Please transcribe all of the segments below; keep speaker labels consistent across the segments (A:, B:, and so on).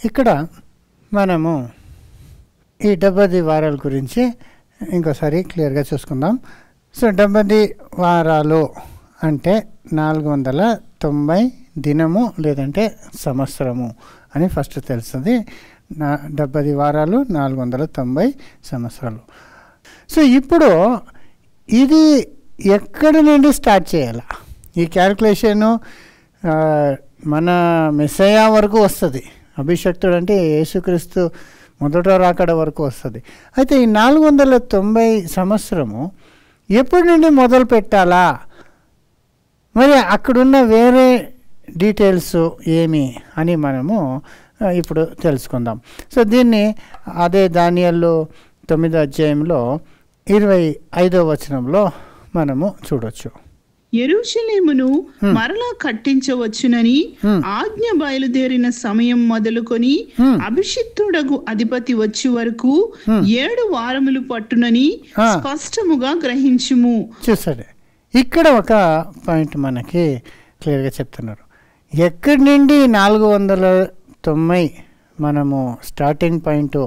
A: ఇక్కడ మనము ఈ 70 వారాల గురించి ఇంకోసారి క్లియర్గా చూసుకుందాం. సో 70 వారాలు అంటే 490 దినము లేదంటే సంవత్సరము అని ఫస్ట్ తెలుస్తుంది. 70 వారాలు 490 సంవత్సరాలు. సో ఇప్పుడు ఇది ఎక్కడి నుండి స్టార్ట్ చేయాలా? ఈ క్యాల్కులేషను మన మెస్సయా వరకు వస్తుంది. అభిషక్తుడు అంటే యేసుక్రీస్తు మొదట రాకడ వరకు వస్తుంది. అయితే ఈ 490 సంవత్సరము ఎప్పటి నుండి మొదలు పెట్టాలా, మరి అక్కడున్న వేరే డీటెయిల్స్ ఏమి అని మనము ఇప్పుడు తెలుసుకుందాం. సో దీన్ని అదే దానియేలు 9వ అధ్యాయంలో 25వ వచనంలో మనము చూడొచ్చు.
B: యెరూషలేమును మరలా కట్టించవచ్చునని ఆజ్ఞ బయలుదేరిన సమయం మొదలుకొని అభిషిక్తుడగు అధిపతి వచ్చి వరకు 7 వారములు పట్టునని స్పష్టముగా గ్రహించుము.
A: చూసాడు, ఇక్కడ ఒక పాయింట్ మనకి క్లియర్గా చెప్తున్నారు. ఎక్కడి నుండి 490 మనము స్టార్టింగ్ పాయింట్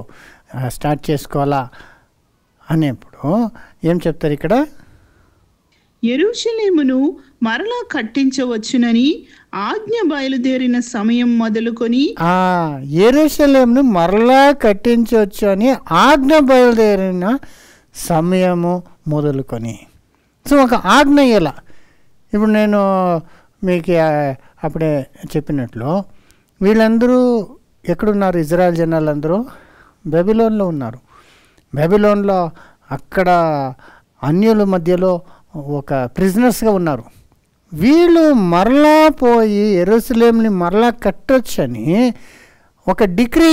A: స్టార్ట్ చేసుకోవాలా అనేప్పుడు ఏం చెప్తారు ఇక్కడ?
B: యెరూషలేమును మరలా కట్టించవచ్చునని ఆజ్ఞ బయలుదేరిన సమయం మొదలుకొని
A: యెరూషలేమును మరలా కట్టించవచ్చు అని ఆజ్ఞ బయలుదేరిన సమయము మొదలుకొని. సో ఒక ఆజ్ఞ ఎలా? ఇప్పుడు నేను మీకు అప్పుడే చెప్పినట్లు వీళ్ళందరూ ఎక్కడున్నారు? ఇజ్రాయెల్ జనాలందరూ బబిలోన్లో ఉన్నారు. బబిలోన్లో అక్కడ అన్యుల మధ్యలో ఒక ప్రిజనర్స్గా ఉన్నారు. వీళ్ళు మరలా పోయి యెరూషలేంని మరలా కట్టొచ్చని ఒక డిగ్రీ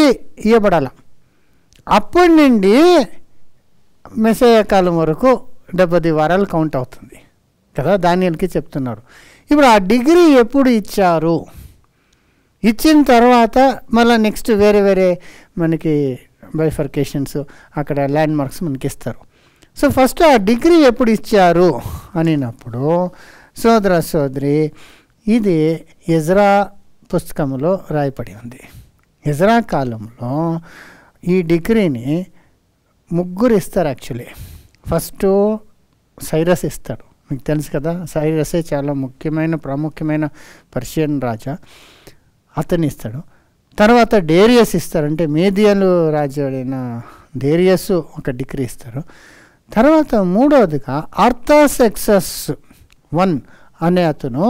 A: ఇవ్వబడాల. అప్పటి నుండి మెస్సయా కాలం వరకు 70 వారాలు కౌంట్ అవుతుంది కదా, దానియేలుకి చెప్తున్నారు. ఇప్పుడు ఆ డిగ్రీ ఎప్పుడు ఇచ్చారు? ఇచ్చిన తర్వాత మళ్ళీ నెక్స్ట్ వేరే వేరే మనకి బైఫర్కేషన్స్ అక్కడ ల్యాండ్ మార్క్స్ మనకి ఇస్తారు. సో ఫస్ట్ ఆ డిగ్రీ ఎప్పుడు ఇచ్చారు అనినప్పుడు సోదర సోదరి, ఇది ఎజ్రా పుస్తకంలో రాయబడి ఉంది. ఎజ్రా కాలంలో ఈ డిగ్రీని 3 ఇస్తారు. యాక్చువల్లీ ఫస్ట్ సైరస్ ఇస్తాడు, మీకు తెలుసు కదా. సైరసే చాలా ప్రాముఖ్యమైన పర్షియన్ రాజా, అతను ఇస్తాడు. తర్వాత డేరియస్ ఇస్తారు, అంటే మేదియలు రాజు అయిన డేరియస్ ఒక డిగ్రీ ఇస్తారు. తర్వాత మూడవదిగా ఆర్థాసెక్సస్ I అనే అతను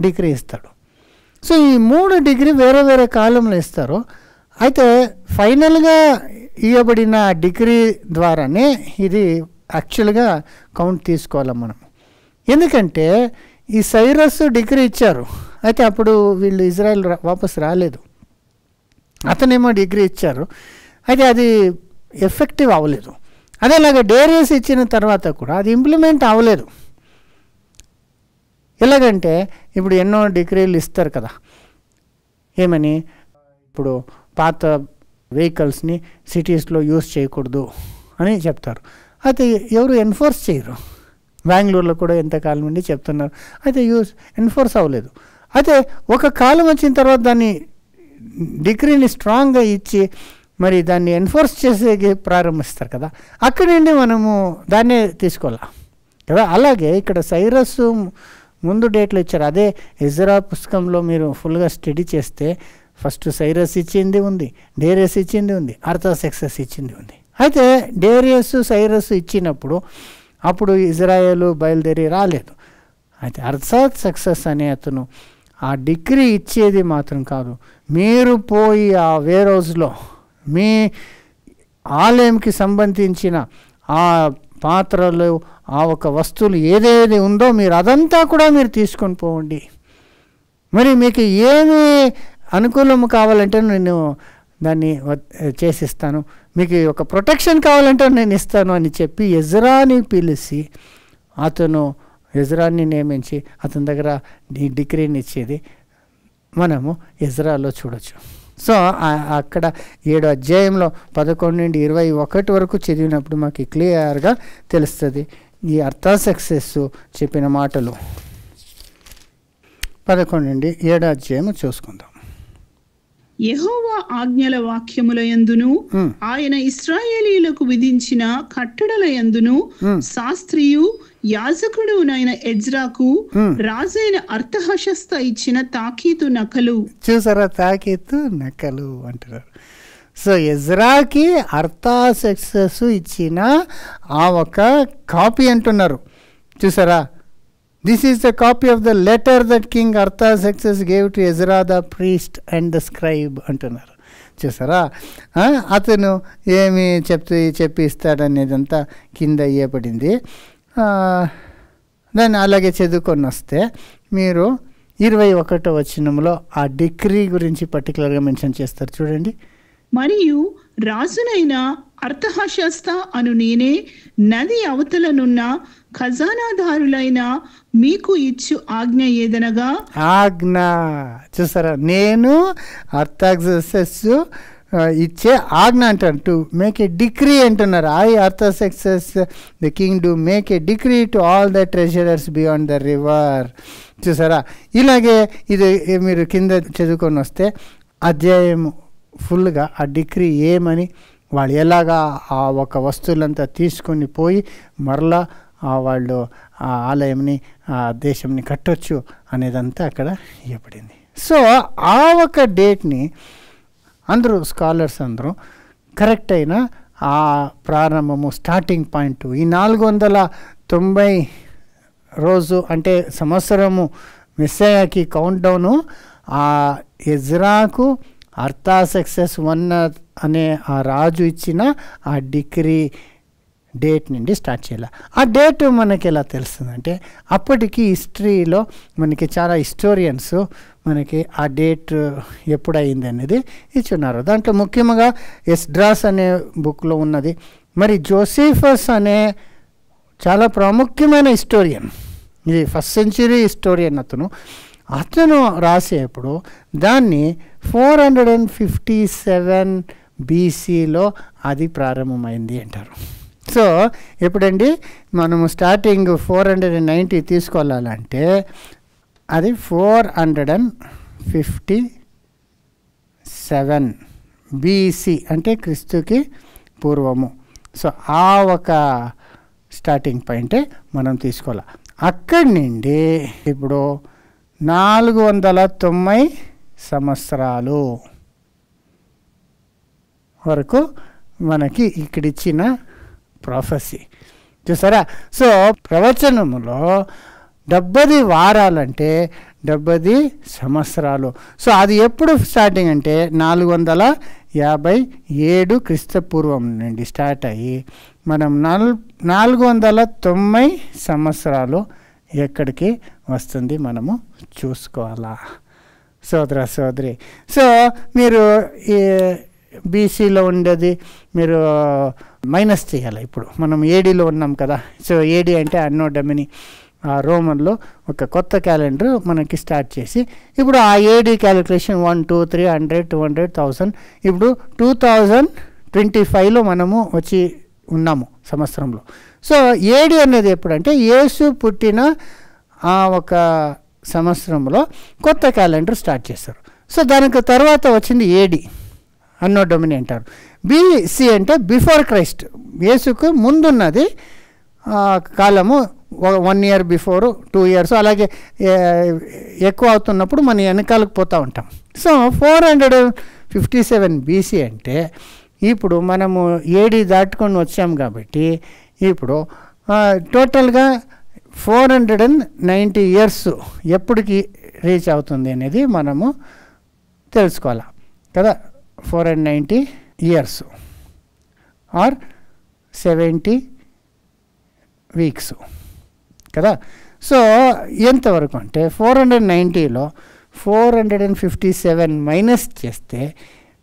A: డిగ్రీ ఇస్తాడు. సో ఈ 3 డిగ్రీ వేరే వేరే కాలంలో ఇస్తారు. అయితే ఫైనల్గా ఇవ్వబడిన డిగ్రీ ద్వారానే ఇది యాక్చువల్గా కౌంట్ తీసుకోవాలి మనం. ఎందుకంటే ఈ సైరస్ డిగ్రీ ఇచ్చారు, అయితే అప్పుడు వీళ్ళు ఇజ్రాయెల్ వాపస్ రాలేదు. అతనేమో డిగ్రీ ఇచ్చారు, అయితే అది ఎఫెక్టివ్ అవ్వలేదు. అదేలాగా డేరియస్ ఇచ్చిన తర్వాత కూడా అది ఇంప్లిమెంట్ అవ్వలేదు. ఎలాగంటే ఇప్పుడు ఎన్నో డిగ్రీలు ఇస్తారు కదా, ఏమని ఇప్పుడు పాత వెహికల్స్ని సిటీస్లో యూజ్ చేయకూడదు అని చెప్తారు. అయితే ఎవరు ఎన్ఫోర్స్ చేయరు. బెంగళూరులో కూడా ఎంతకాలం నుండి చెప్తున్నారు, అయితే ఎన్ఫోర్స్ అవ్వలేదు. అయితే ఒక కాలం వచ్చిన తర్వాత దాన్ని డిగ్రీని స్ట్రాంగ్గా ఇచ్చి మరి దాన్ని ఎన్ఫోర్స్ చేసే ప్రారంభిస్తారు కదా, అక్కడి నుండి మనము దాన్నే తీసుకోవాలి కదా. అలాగే ఇక్కడ సైరస్ ముందు డేట్లు ఇచ్చారు. అదే ఎజ్రా పుస్తకంలో మీరు ఫుల్గా స్టడీ చేస్తే ఫస్ట్ సైరస్ ఇచ్చింది ఉంది, డేరియస్ ఇచ్చింది ఉంది, ఆర్థాసెక్సస్ ఇచ్చింది ఉంది. అయితే డేరియస్ సైరస్ ఇచ్చినప్పుడు అప్పుడు ఇజ్రాయేలు బయలుదేరి రాలేదు. అయితే ఆర్థాసెక్సస్ అనే అతను ఆ డిగ్రీ ఇచ్చేది మాత్రం కాదు, మీరు పోయి ఆ వేర్ హౌస్లో మీ ఆలయంకి సంబంధించిన ఆ పాత్రలు ఆ ఒక వస్తువులు ఏదేది ఉందో మీరు అదంతా కూడా మీరు తీసుకొని పోండి. మరి మీకు ఏమి అనుకూలము కావాలంటే నేను దాన్ని చేసిస్తాను, మీకు ఒక ప్రొటెక్షన్ కావాలంటే నేను ఇస్తాను అని చెప్పి ఎజ్రాని పిలిచి అతను ఎజ్రాని నియమించి అతని దగ్గర ఈ డిగ్రీని ఇచ్చేది మనము ఎజ్రాలో చూడొచ్చు. సో అక్కడ 7వ అధ్యాయంలో 11 నుండి 21 వరకు చదివినప్పుడు మాకు క్లియర్గా తెలుస్తుంది ఈ ఆర్థాసెక్సస్ చెప్పిన మాటలు. 11 నుండి 7వ అధ్యాయం చూసుకుందాం.
B: యెహోవా ఆజ్ఞల వాక్యములయందును ఆయన ఇశ్రాయేలీయులకు విధించిన కట్టడలయందును శాస్త్రియు యాజకుడునైన ఎజ్రాకు రాజైన అర్తహషస్త ఇచ్చిన తాకీతు నకలు.
A: చూసారా, తాకీతు నకలు అంటున్నారు. సో ఎజ్రాకి అర్తహషస్త ఇచ్చిన ఆ ఒక కాపీ అంటున్నారు. చూసారా, this is the copy of the letter that King Artaxerxes gave to Ezra the priest and the scribe అంటున్నారు. చూసారా, అతను ఏమి చెప్పి ఇస్తాడనేదంతా కింద ఇయ్యబడింది. దాన్ని అలాగే చదువుకొని వస్తే మీరు 21వ వచనంలో ఆ డిక్రీ గురించి పర్టికులర్గా మెన్షన్ చేస్తారు. చూడండి.
B: మరియు రాజునైన అర్తహషస్త అను నేనే నది అవతలనున్న ఖజానాదారులైన మీకు ఇచ్చు ఆజ్ఞ ఏదనగా.
A: ఆజ్ఞ చూసారా, నేను అర్తహషస్త ఇచ్చే ఆజ్ఞ అంటారు. టు మేక్ ఏ డిక్రీ అంటున్నారు. ఐ అర్తహషస్త the king do make a decree to all the treasurers beyond the river. చూసారా, ఇలాగే ఇది మీరు కింద చదువుకొని వస్తే అధ్యాయం ఫుల్గా ఆ డిక్రీ ఏమని, వాళ్ళు ఎలాగా ఆ ఒక వస్తువులంతా తీసుకొని పోయి మరలా వాళ్ళు ఆ ఆలయంని ఆ దేశంని కట్టొచ్చు అనేదంతా అక్కడ ఇవ్వబడింది. సో ఆ ఒక డేట్ని అందరూ స్కాలర్స్ అందరూ కరెక్ట్ అయిన ఆ ప్రారంభము స్టార్టింగ్ పాయింట్ ఈ 490 రోజు అంటే సంవత్సరము మెస్సయాకి కౌంట్ డౌను ఆ ఎజ్రాకు అర్తహషస్త అనే ఆ రాజు ఇచ్చిన ఆ డిక్రీ డేట్ నుండి స్టార్ట్ చేయాలి. ఆ డేట్ మనకి ఎలా తెలుస్తుందంటే అప్పటికి హిస్టరీలో మనకి చాలా హిస్టోరియన్స్ మనకి ఆ డేట్ ఎప్పుడు అయింది అనేది ఇచ్చున్నారు. దాంట్లో ముఖ్యంగా ఎస్డ్రాస్ అనే బుక్లో ఉన్నది. మరి జోసెఫస్ అనే చాలా ప్రాముఖ్యమైన హిస్టోరియన్, ఇది 1st century హిస్టోరియన్. అతను రాసేప్పుడు దాన్ని 457 BCలో అది ప్రారంభమైంది అంటారు. సో ఎప్పుడండి మనము స్టార్టింగ్ 490 తీసుకోవాలంటే అది 457 BC అంటే క్రీస్తుకి పూర్వము. సో ఆ ఒక స్టార్టింగ్ పాయింటే మనం తీసుకోవాలి. అక్కడి నుండి ఇప్పుడు 490 సంవత్సరాలు వరకు మనకి ఇక్కడిచ్చిన ప్రొఫెసీ చూసారా. సో ప్రవచనములో 70 వారాలంటే 70 సంవత్సరాలు. సో అది ఎప్పుడు స్టార్టింగ్ అంటే 457 క్రీస్తుపూర్వం నుండి స్టార్ట్ అయ్యి మనం 490 సంవత్సరాలు ఎక్కడికి వస్తుంది మనము చూసుకోవాలా సోదర సోదరి. సో మీరు ఈ బీసీలో ఉండేది మీరు మైనస్ చేయాలి. ఇప్పుడు మనం ఏడీలో ఉన్నాం కదా. సో ఏడీ అంటే అన్నో డొమిని రోమన్లో ఒక కొత్త క్యాలెండర్ మనకి స్టార్ట్ చేసి ఇప్పుడు ఆ ఏడీ క్యాలిక్యులేషన్ 1 2 300 200 1000 ఇప్పుడు 2025లో మనము వచ్చి ఉన్నాము సంవత్సరంలో. సో ఏడీ అనేది ఎప్పుడంటే యేసు పుట్టిన ఆ ఒక సంవత్సరంలో కొత్త క్యాలెండర్ స్టార్ట్ చేస్తారు. సో దానికి తర్వాత వచ్చింది ఏడీ అన్నో డొమిని అంటారు. బీసీ అంటే బిఫోర్ క్రైస్ట్, యేసుకు ముందున్నది కాలము 1 year బిఫోర్ 2 years అలాగే ఎక్కువ అవుతున్నప్పుడు మన వెనకాలకు పోతూ ఉంటాం. సో 457 బీసీ అంటే ఇప్పుడు మనము ఏడీ దాటుకొని వచ్చాం కాబట్టి ఇప్పుడు టోటల్గా 490 years ఎప్పటికి రీచ్ అవుతుంది అనేది మనము తెలుసుకోవాలి కదా. 490 years ఆర్ 70 weeks కదా. సో ఎంతవరకు అంటే 490లో 457 మైనస్ చేస్తే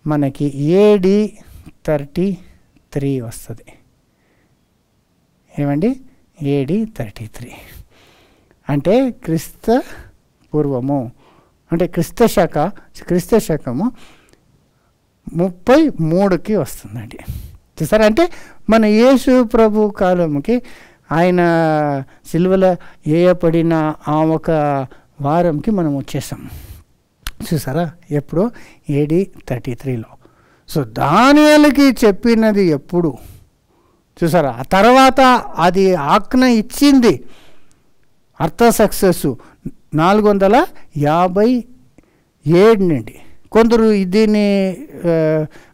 A: మనకి ఏడీ 33 వస్తుంది. ఏమండి ఏడీ 33 అంటే క్రీస్తు పూర్వము అంటే క్రీస్తు శకము 33కి వస్తుందండి. చూసారా, అంటే మన యేసు ప్రభు కాలంకి ఆయన సిలువలో వేయబడిన ఆ ఒక వారంకి మనం వచ్చేసాం. చూసారా, ఎప్పుడు AD 33లో. సో దానియేలుకి చెప్పినది ఎప్పుడు చూసారా, ఆ తర్వాత అది ఆజ్ఞ ఇచ్చింది అర్తసక్సెస్ 457 నుండి. కొందరు దీన్ని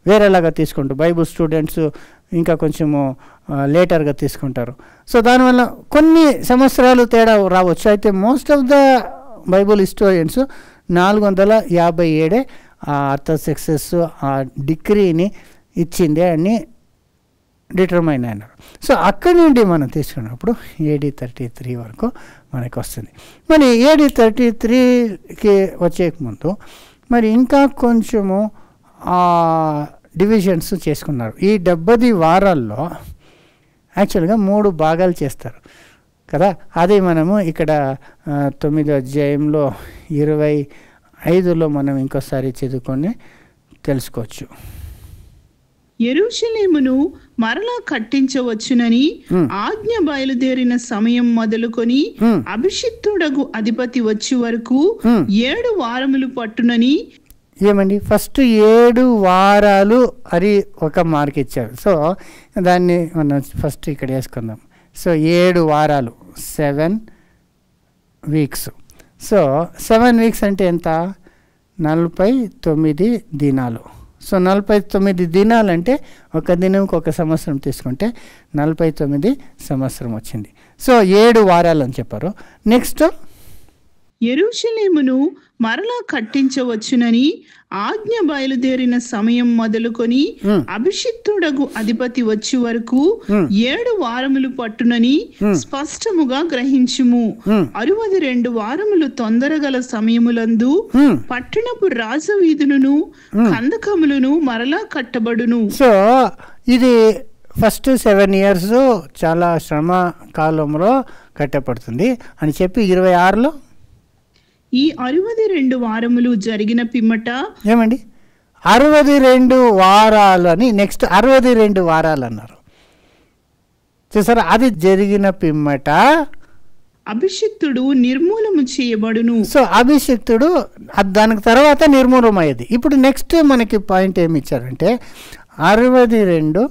A: వేరేలాగా తీసుకుంటారు, బైబుల్ స్టూడెంట్స్ ఇంకా కొంచెము లేటర్గా తీసుకుంటారు. సో దానివల్ల కొన్ని సంవత్సరాలు తేడా రావచ్చు. అయితే most of the Bible historians 457 ఆ అర్తసక్సెస్ ఆ డిగ్రీని ఇచ్చింది అని డిటర్మైన్ అయినారు. సో అక్కడి నుండి మనం తీసుకున్నప్పుడు AD 33 వరకు మనకు వస్తుంది. మరి AD 33కి వచ్చేకముందు మరి ఇంకా కొంచెము డివిజన్స్ చేసుకున్నారు. ఈ 70 వారాల్లో యాక్చువల్గా 3 భాగాలు చేస్తారు కదా. అది మనము ఇక్కడ 9వ అధ్యాయంలో 25లో మనం ఇంకోసారి చదువుకొని తెలుసుకోవచ్చు.
B: యెరూషలేమును మరలా కట్టించవచ్చునని ఆజ్ఞ బయలుదేరిన సమయం మొదలుకొని అభిషిక్తుడగు అధిపతి వచ్చే వరకు 7 వారములు పట్టునని.
A: ఏమండి, ఫస్ట్ 7 వారాలు అని ఒక మార్క్ ఇచ్చారు. సో దాన్ని మనం ఫస్ట్ ఇక్కడ వేసుకుందాం. సో 7 వారాలు 7 వీక్స్. సో 7 వీక్స్ అంటే ఎంత? 49 దినాలు. సో 49 దినాలు అంటే ఒక దినంకి ఒక సంవత్సరం తీసుకుంటే 49 సంవత్సరం వచ్చింది. సో 7 వారాలు అని చెప్పారు. నెక్స్ట్,
B: యెరూషలేమును మరలా కట్టించవచ్చునని ఆజ్ఞ బయలుదేరిన సమయం మొదలుకొని అభిషిక్తుడగు అధిపతి వచ్చే వరకు 7 వారములు పట్టునని స్పష్టముగా గ్రహించుము. 62 వారములు తొందరగల సమయములందు పట్టణపు రాజవీధులను కందకములను మరలా కట్టబడును.
A: సో ఇది ఫస్ట్ 7 years చాలా శ్రమ కాలంలో కట్టబడుతుంది అని చెప్పి 26లో
B: ఈ 62 వారములు జరిగిన పిమ్మట.
A: ఏమండి, 62 వారాలు అని నెక్స్ట్ 62 వారాలు అన్నారు చూసారా. అది జరిగిన పిమ్మట
B: అభిషిక్తుడు నిర్మూలము చేయబడును.
A: సో అభిషిక్తుడు దానికి తర్వాత నిర్మూలమయ్యేది. ఇప్పుడు నెక్స్ట్ మనకి పాయింట్ ఏమి ఇచ్చారంటే 62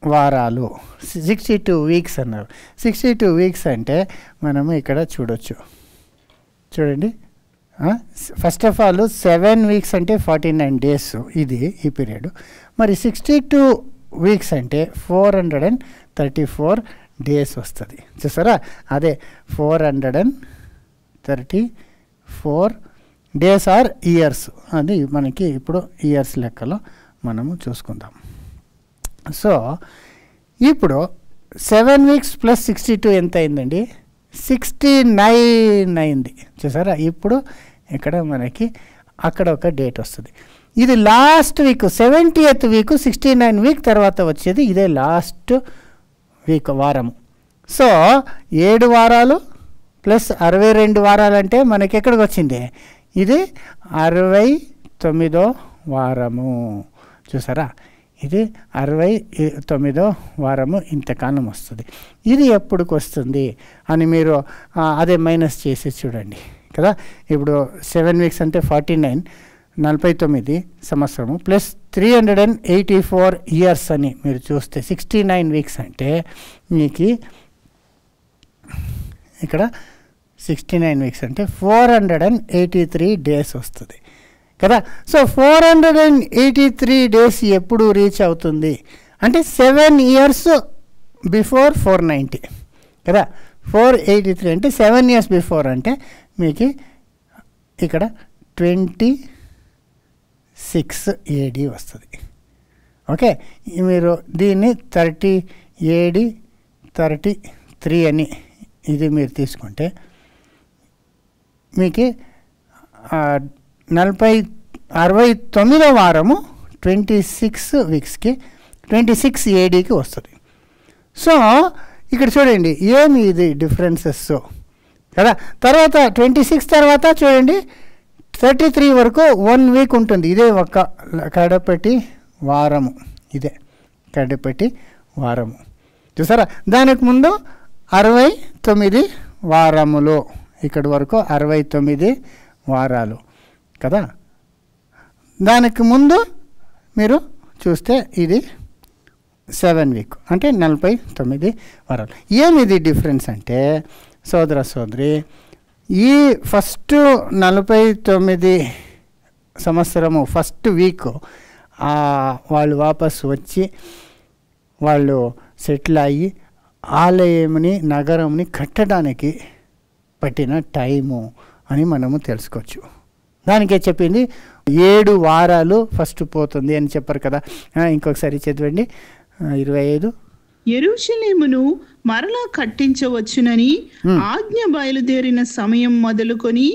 A: వారాలు 62 వీక్స్ అన్నారు. 62 వీక్స్ అంటే మనము ఇక్కడ చూడొచ్చు. చూడండి, ఫస్ట్ ఆఫ్ ఆల్ 7 వీక్స్ అంటే 49 days ఇది ఈ పీరియడ్. మరి 62 వీక్స్ అంటే 434 days వస్తుంది చూసారా. అదే 434 days ఆర్ ఇయర్స్. అది మనకి ఇప్పుడు ఇయర్స్ లెక్కలో మనము చూసుకుందాం. సో ఇప్పుడు 7 వీక్స్ ప్లస్ 62 ఎంత అయిందండి? 69 అయింది చూసారా. ఇప్పుడు ఇక్కడ మనకి అక్కడ ఒక డేట్ వస్తుంది. ఇది last week 70th week 69 week తర్వాత వచ్చేది ఇదే లాస్ట్ వీక్ వారము. సో 7 వారాలు ప్లస్ 62 వారాలు అంటే మనకి ఎక్కడికి వచ్చింది? ఇది 69వ వారము చూసారా. ఇది 69వ వారము ఇంతకాలం వస్తుంది. ఇది ఎప్పటికి వస్తుంది అని మీరు అదే మైనస్ చేసి చూడండి కదా. ఇప్పుడు 7 వీక్స్ అంటే 49 సంవత్సరము ప్లస్ 384 ఇయర్స్ అని మీరు చూస్తే 69 వీక్స్ అంటే మీకు ఇక్కడ 69 వీక్స్ అంటే 483 days వస్తుంది కదా. సో 483 days ఎప్పుడు రీచ్ అవుతుంది అంటే 7 years బిఫోర్ 490 కదా. 483 అంటే 7 years బిఫోర్ అంటే మీకు ఇక్కడ 26 AD వస్తుంది. ఓకే, మీరు దీన్ని 30 AD 33 అని ఇది మీరు తీసుకుంటే మీకు 69వ వారము 26 వీక్స్కి 26 ADకి వస్తుంది. సో ఇక్కడ చూడండి ఏమి ఇది డిఫరెన్సెస్ కదా. తర్వాత 26 తర్వాత చూడండి 33 వరకు 1 వీక్ ఉంటుంది. ఇదే ఒక కడపటి వారము, ఇదే కడపటి వారము చూసారా. దానికి ముందు 69 వారములు, ఇక్కడి వరకు 69 వారాలు కదా. దానికి ముందు మీరు చూస్తే ఇది 7 వీక్ అంటే 49 వారాలు. ఏమిది డిఫరెన్స్ అంటే సోదర సోదరి, ఈ ఫస్ట్ 49 సంవత్సరము ఫస్ట్ వీక్ వాళ్ళు వాపసు వచ్చి వాళ్ళు సెటిల్ అయ్యి ఆలయంని నగరంని కట్టడానికి పట్టిన టైము అని మనము తెలుసుకోవచ్చు. దానికే చెప్పింది 7 వారాలు ఫస్ట్ పోతుంది అని చెప్పారు కదా. ఇంకొకసారి చదవండి 25.
B: యెరూషలేమును మరలా కట్టించవచ్చునని ఆజ్ఞ బయలుదేరిన సమయం మొదలుకొని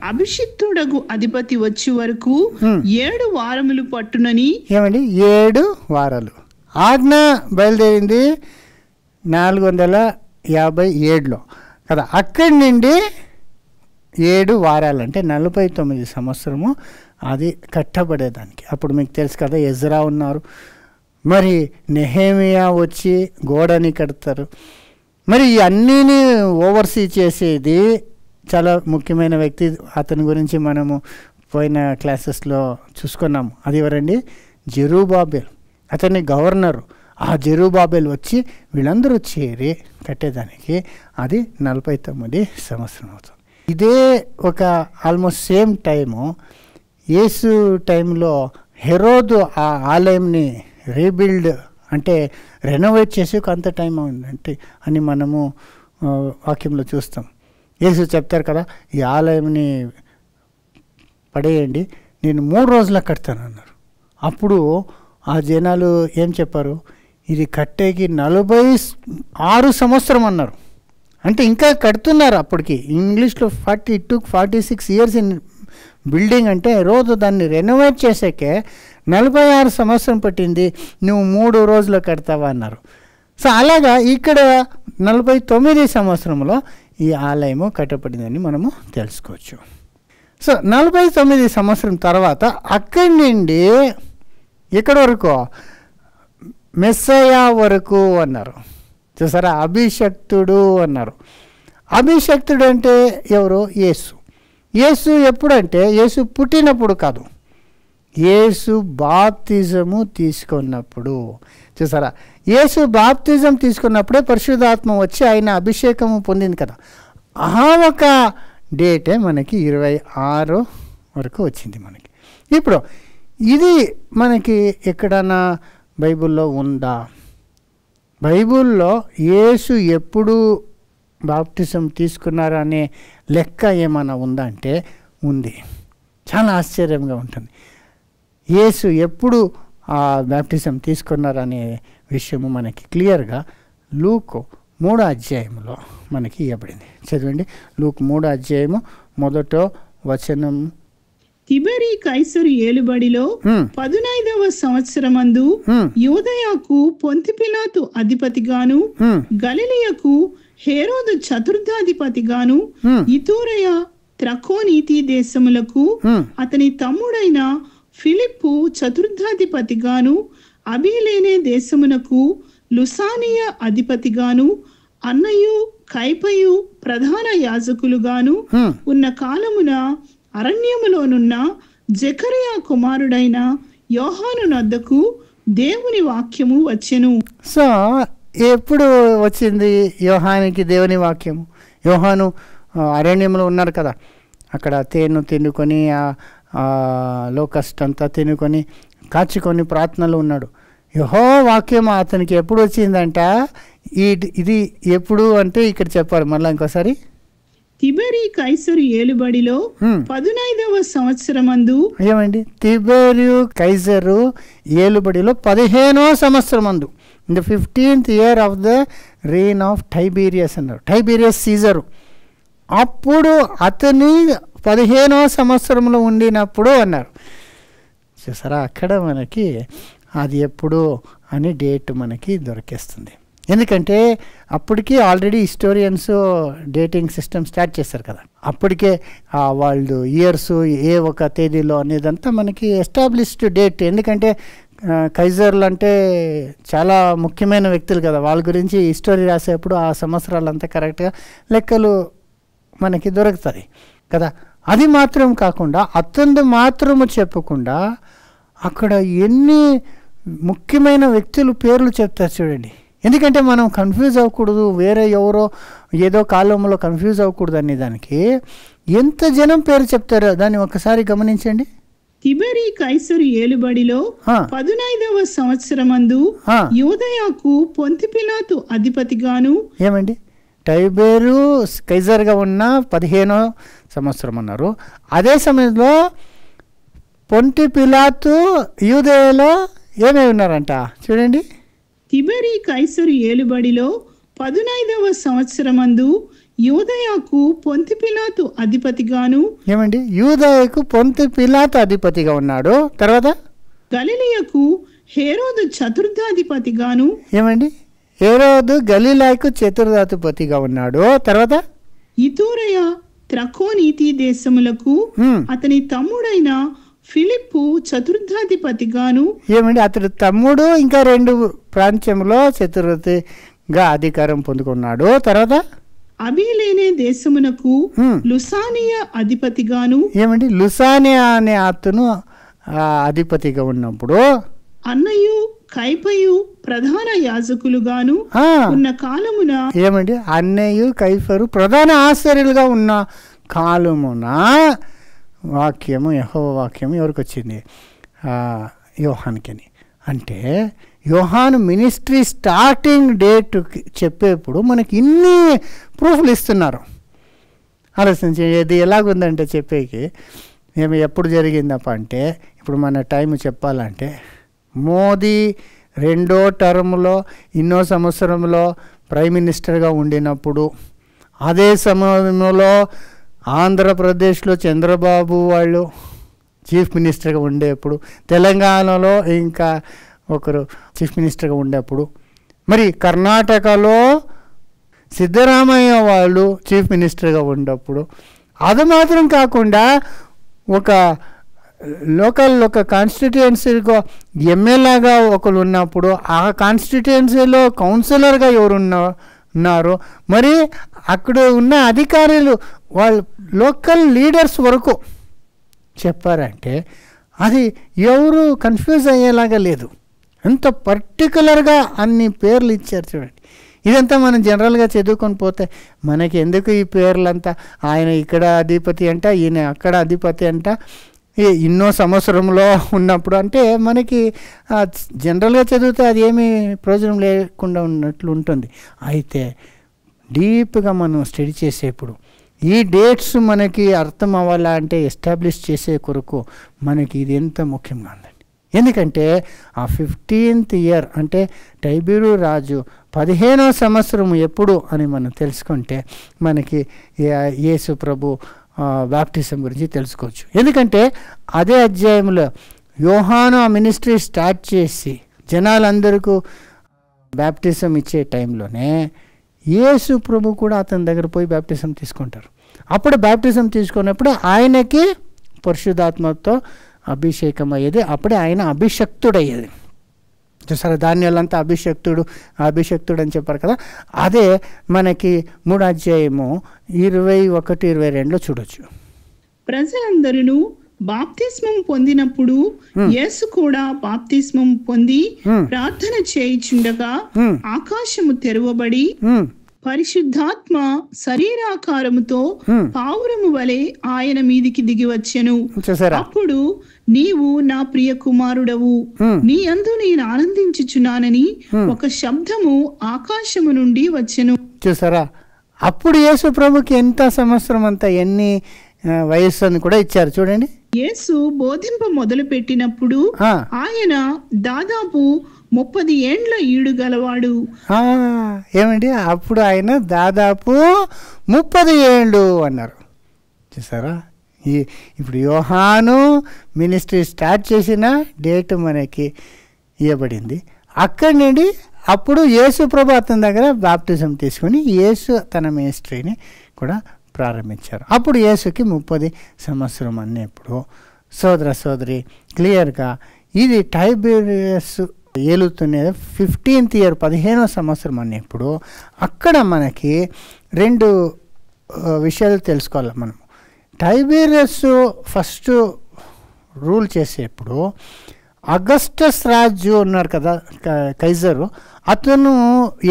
B: అభిషిక్తుడగు అధిపతి వచ్చే వరకు 7 వారములు పట్టునని.
A: ఏమండి 7 వారాలు? ఆజ్ఞ బయలుదేరింది 457లో కదా. అక్కడి నుండి 7 వారాలు అంటే 49 సంవత్సరము అది కట్టబడేదానికి. అప్పుడు మీకు తెలుసు కదా, ఎజ్రా ఉన్నారు, మరి నెహెమియా వచ్చి గోడని కడతారు. మరి అన్నీని ఓవర్సీ చేసేది చాలా ముఖ్యమైన వ్యక్తి. అతని గురించి మనము పోయిన క్లాసెస్లో చూసుకున్నాము. అది ఎవరండి? జెరుబ్బాబెల్. అతని గవర్నరు. ఆ జెరుబ్బాబెల్ వచ్చి వీళ్ళందరూ చేరి కట్టేదానికి అది 49 సంవత్సరం అవుతుంది. ఇదే ఒక ఆల్మోస్ట్ సేమ్ టైము యేసు టైంలో హెరోదు ఆ ఆలయంని రీబిల్డ్ అంటే రెనోవేట్ చేసి అంత టైం అవుతుందంటే అని మనము వాక్యంలో చూస్తాం. యేసు చెప్తారు కదా, ఈ ఆలయంని పడేయండి, నేను 3 రోజుల్లో కడతాను అన్నారు. అప్పుడు ఆ జనాలు ఏం చెప్పారు? ఇది కట్టేకి 46 సంవత్సరం అన్నారు. అంటే ఇంకా కడుతున్నారు అప్పటికి. ఇంగ్లీష్లో 46 ఇయర్స్ ఇన్ బిల్డింగ్ అంటే రోజు దాన్ని రెనోవేట్ చేసాకే 46 సంవత్సరం పట్టింది, నువ్వు 3 రోజుల్లో కడతావా అన్నారు. సో అలాగా ఇక్కడ 49 సంవత్సరంలో ఈ ఆలయము కట్టబడిందని మనము తెలుసుకోవచ్చు. సో 49 సంవత్సరం తర్వాత అక్కడి నుండి ఎక్కడి వరకు? మెస్సయా వరకు అన్నారు. చూసారా, అభిషక్తుడు అన్నారు. అభిషక్తుడు అంటే ఎవరు? యేసు. యేసు ఎప్పుడంటే యేసు పుట్టినప్పుడు కాదు, యేసు బాప్తిజము తీసుకున్నప్పుడు. చూసారా, యేసు బాప్తిజం తీసుకున్నప్పుడే పరిశుద్ధాత్మ వచ్చి ఆయన అభిషేకము పొందింది కదా. ఆ ఒక డేటే మనకి 26 వరకు వచ్చింది మనకి. ఇప్పుడు ఇది మనకి ఎక్కడన్నా బైబిల్లో ఉందా? బైబిల్లో యేసు ఎప్పుడు బాప్టిజం తీసుకున్నారు అనే లెక్క ఏమైనా ఉందా అంటే ఉంది. చాలా ఆశ్చర్యంగా ఉంటుంది. యేసు ఎప్పుడు ఆ బాప్టిజం తీసుకున్నారనే విషయము మనకి క్లియర్గా లూకు 3వ అధ్యాయంలో మనకి ఇవ్వబడింది. చదవండి, లూకు 3వ అధ్యాయము 1వ వచనం.
B: తిబెరీ కైసరు ఏలుబడిలో 15వ సంవత్సరమందు యూదయకు పొంతి పిలాతు అధిపతిగాను, గలిలయకు హేరోదు చతుర్థాధిపతిగాను, ఇతూరయ త్రకోనీతి దేశములకు అతని తమ్ముడైన ఫిలిప్పు చతుర్థాధిపతిగాను, అబీలేనే దేశమునకు లుసానియా అధిపతిగాను, అన్నయు కైపయు ప్రధాన యాజకులుగాను ఉన్న కాలమున అరణ్యములోనున్న జకరియా కుమారుడైన యోహాను నద్దకు దేవుని వాక్యము వచ్చెను.
A: సో ఎప్పుడు వచ్చింది యోహానికి దేవుని వాక్యము? యోహాను అరణ్యంలో ఉన్నారు కదా, అక్కడ తేను తినుకొని లోకస్ట్ అంతా తినుకొని కాచుకొని ప్రార్థనలో ఉన్నాడు. యెహోవా వాక్యం అతనికి ఎప్పుడు వచ్చిందంట? ఇది ఎప్పుడు అంటే ఇక్కడ చెప్పారు మళ్ళీ ఇంకోసారి.
B: తిబెరీ కైసరు ఏలుబడిలో 15వ సంవత్సరమందు.
A: ఏమండి? తిబెరియు కైసరు ఏలుబడిలో 15వ సంవత్సరమందు, in the 15th year of the reign of Tiberius అన్నారు. Tiberius Caesar. అప్పుడు అతని 15వ సంవత్సరంలో ఉండినప్పుడు అన్నారు. చూసారా, అక్కడ మనకి అది ఎప్పుడు అని డేట్ మనకి దొరికేస్తుంది. ఎందుకంటే అప్పటికి already historians dating system start చేస్తారు కదా. అప్పటికే వాళ్ళు ఇయర్స్ ఏ ఒక తేదీలో అనేదంతా మనకి ఎస్టాబ్లిష్డ్ డేట్. ఎందుకంటే కైజర్లు అంటే చాలా ముఖ్యమైన వ్యక్తులు కదా, వాళ్ళ గురించి హిస్టరీ రాసేప్పుడు ఆ సంవత్సరాలంతా కరెక్ట్గా లెక్కలు మనకి దొరుకుతాయి కదా. అది మాత్రం కాకుండా అతనిది మాత్రము చెప్పకుండా అక్కడ ఎన్ని ముఖ్యమైన వ్యక్తులు పేర్లు చెప్తారు చూడండి. ఎందుకంటే మనం కన్ఫ్యూజ్ అవ్వకూడదు, వేరే ఎవరో ఏదో కాలంలో కన్ఫ్యూజ్ అవ్వకూడదు అనే దానికి ఎంత జనం పేరు చెప్తారో దాన్ని ఒకసారి గమనించండి.
B: తిబెరీ కైసరు ఏలుబడిలో 15వ సంవత్సరమందు యూదయాకు పొంతి పిలాతు అధిపతిగాను.
A: ఏమండి, టైబేరు కైజర్గా ఉన్న 15వ సంవత్సరం అన్నారు. అదే సమయంలో పొంటి పిలాతు యూదయలో ఏమై ఉన్నారంట చూడండి.
B: తిబెరీ కైసరు ఏలుబడిలో 15వ సంవత్సరమందు యూదయాకు పొంతి పిలాతు అధిపతిగాను.
A: ఏమండి, యూదయకు పొంతి పిలాతు అధిపతిగా ఉన్నాడు. తర్వాత
B: గలిలయకు హేరోదు చతుర్థాధిపతిగాను.
A: ఏమండి, హేరోదు గలిలయకు చతుర్థాధిపతిగా ఉన్నాడు. తర్వాత
B: ఇతూరయ త్రకోనీతి దేశములకు అతని తమ్ముడైన ఫిలిప్పు చతుర్థాధిపతిగాను.
A: ఏమండి, అతడు తమ్ముడు ఇంకా 2 ప్రాంతంలో చతుర్థిగా అధికారం పొందుకున్నాడు. తర్వాత
B: అబీలేనే దేశమునకు లుసానియా అధిపతిగాను.
A: ఏమండి, లుసానియా అనే అతను అధిపతిగా ఉన్నప్పుడు
B: అన్నయు కైపయు ప్రధాన యాజకులుగాను ఉన్న కాలమున.
A: ఏమండి, అన్నయ్యు కైఫరు ప్రధాన ఆశ్చర్యులుగా ఉన్న కాలమున వాక్యము యెహోవా వాక్యము ఎవరికి వచ్చింది? యోహానికి. అంటే యోహాను మినిస్ట్రీ స్టార్టింగ్ డేట్ చెప్పేప్పుడు మనకి ఇన్ని ప్రూఫ్లు ఇస్తున్నారు. ఆలోచించి ఇది ఎలాగుందంటే చెప్పేకి ఎప్పుడు జరిగిందప్ప అంటే, ఇప్పుడు మన టైం చెప్పాలంటే మోదీ 2వ టర్మ్లో 1వ సంవత్సరంలో ప్రైమ్ మినిస్టర్గా ఉండినప్పుడు, అదే సమయంలో ఆంధ్రప్రదేశ్లో చంద్రబాబు వాళ్ళు చీఫ్ మినిస్టర్గా ఉండేప్పుడు, తెలంగాణలో ఇంకా ఒకరు చీఫ్ మినిస్టర్గా ఉండేప్పుడు, మరి కర్ణాటకలో సిద్ధరామయ్య వాళ్ళు చీఫ్ మినిస్టర్గా ఉన్నప్పుడు, అది మాత్రం కాకుండా ఒక కాన్స్టిట్యుయెన్సీలో ఎమ్మెల్యేగా ఒకరు ఉన్నప్పుడు, ఆ కాన్స్టిట్యుయెన్సీలో కౌన్సిలర్గా ఎవరు ఉన్నారు, మరి అక్కడ ఉన్న అధికారులు వాళ్ళు లోకల్ లీడర్స్ వరకు చెప్పారంటే అది ఎవరు కన్ఫ్యూజ్ అయ్యేలాగా లేదు. ఎంత పర్టికులర్గా అన్ని పేర్లు ఇచ్చారు చూడండి. ఇదంతా మనం జనరల్గా చదువుకొని పోతే మనకి ఎందుకు ఈ పేర్లంతా, ఆయన ఇక్కడ అధిపతి అంట, ఈయన అక్కడ అధిపతి అంట, ఎన్నో సంవత్సరంలో ఉన్నప్పుడు అంటే మనకి జనరల్గా చదివితే అది ఏమీ ప్రయోజనం లేకుండా ఉన్నట్లు ఉంటుంది. అయితే డీప్గా మనం స్టడీ చేసేప్పుడు ఈ డేట్స్ మనకి అర్థం అవ్వాలా అంటే ఎస్టాబ్లిష్ చేసే కొరకు మనకి ఇది ఎంత ముఖ్యంగా ఉందండి. ఎందుకంటే ఆ 15th ఇయర్ అంటే టైబెరు రాజు 15వ సంవత్సరం ఎప్పుడు అని మనం తెలుసుకుంటే మనకి యేసు ప్రభు బాప్టిజం గురించి తెలుసుకోవచ్చు. ఎందుకంటే అదే అధ్యాయంలో యోహాను ఆ మినిస్ట్రీ స్టార్ట్ చేసి జనాలందరికీ బాప్టిజం ఇచ్చే టైంలోనే యేసు ప్రభు కూడా అతని దగ్గర పోయి బాప్టిజం తీసుకుంటారు. అప్పుడు బాప్టిజం తీసుకున్నప్పుడు ఆయనకి పరిశుద్ధాత్మతో అభిషేకం అయ్యేది. అప్పుడే ఆయన అభిషక్తుడయ్యేది. చూసారా, ధాన్యాలంతా అభిషక్తుడు అని చెప్పారు కదా. అదే మనకి 3వ అధ్యాయము 21-22 చూడొచ్చు.
B: ప్రజలందరూ బాప్తిస్మం పొందినప్పుడు యేసు కూడా బాప్తిస్మం పొంది ప్రార్థన చేయుచుండగా ఆకాశము తెరవబడి పరిశుద్ధాత్మ శరీరాకారముతో పావురము వలె ఆయన మీదికి దిగి వచ్చెను. అప్పుడు నీవు నా ప్రియ కుమారుడవు, నీ యందు నేను ఆనందించుచున్నానని ఒక శబ్దము ఆకాశము నుండి వచ్చెను.
A: చూసారా, అప్పుడు యేసు ప్రభుకి ఎంత సంవత్సరం అంతా ఎన్ని వయస్సు అని కూడా ఇచ్చారు చూడండి.
B: యేసు బోధింప మొదలు పెట్టినప్పుడు ఆయన దాదాపు 30 ఏండ్ల ఈడు గలవాడు.
A: ఏమండి, అప్పుడు ఆయన దాదాపు 30 ఏళ్ళు అన్నారు. చూసారా, ఇప్పుడు యోహాను మినిస్ట్రీ స్టార్ట్ చేసిన డేట్ మనకి ఇవ్వబడింది. అక్కడి నుండి అప్పుడు యేసు ప్రభు అతని దగ్గర బాప్టిజం తీసుకొని యేసు తన మినిస్ట్రీని కూడా ప్రారంభించారు. అప్పుడు యేసుకి 30 సంవత్సరం అన్నప్పుడు సోదర సోదరి క్లియర్గా ఇది టైబెరియస్ ఏలుతున్నది 15th ఇయర్ 15వ సంవత్సరం అన్నప్పుడు అక్కడ మనకి 2 విషయాలు తెలుసుకోవాలి మనం. టైబీరియస్ ఫస్ట్ రూల్ చేసేప్పుడు అగస్టస్ రాజు ఉన్నారు కదా కైజరు, అతను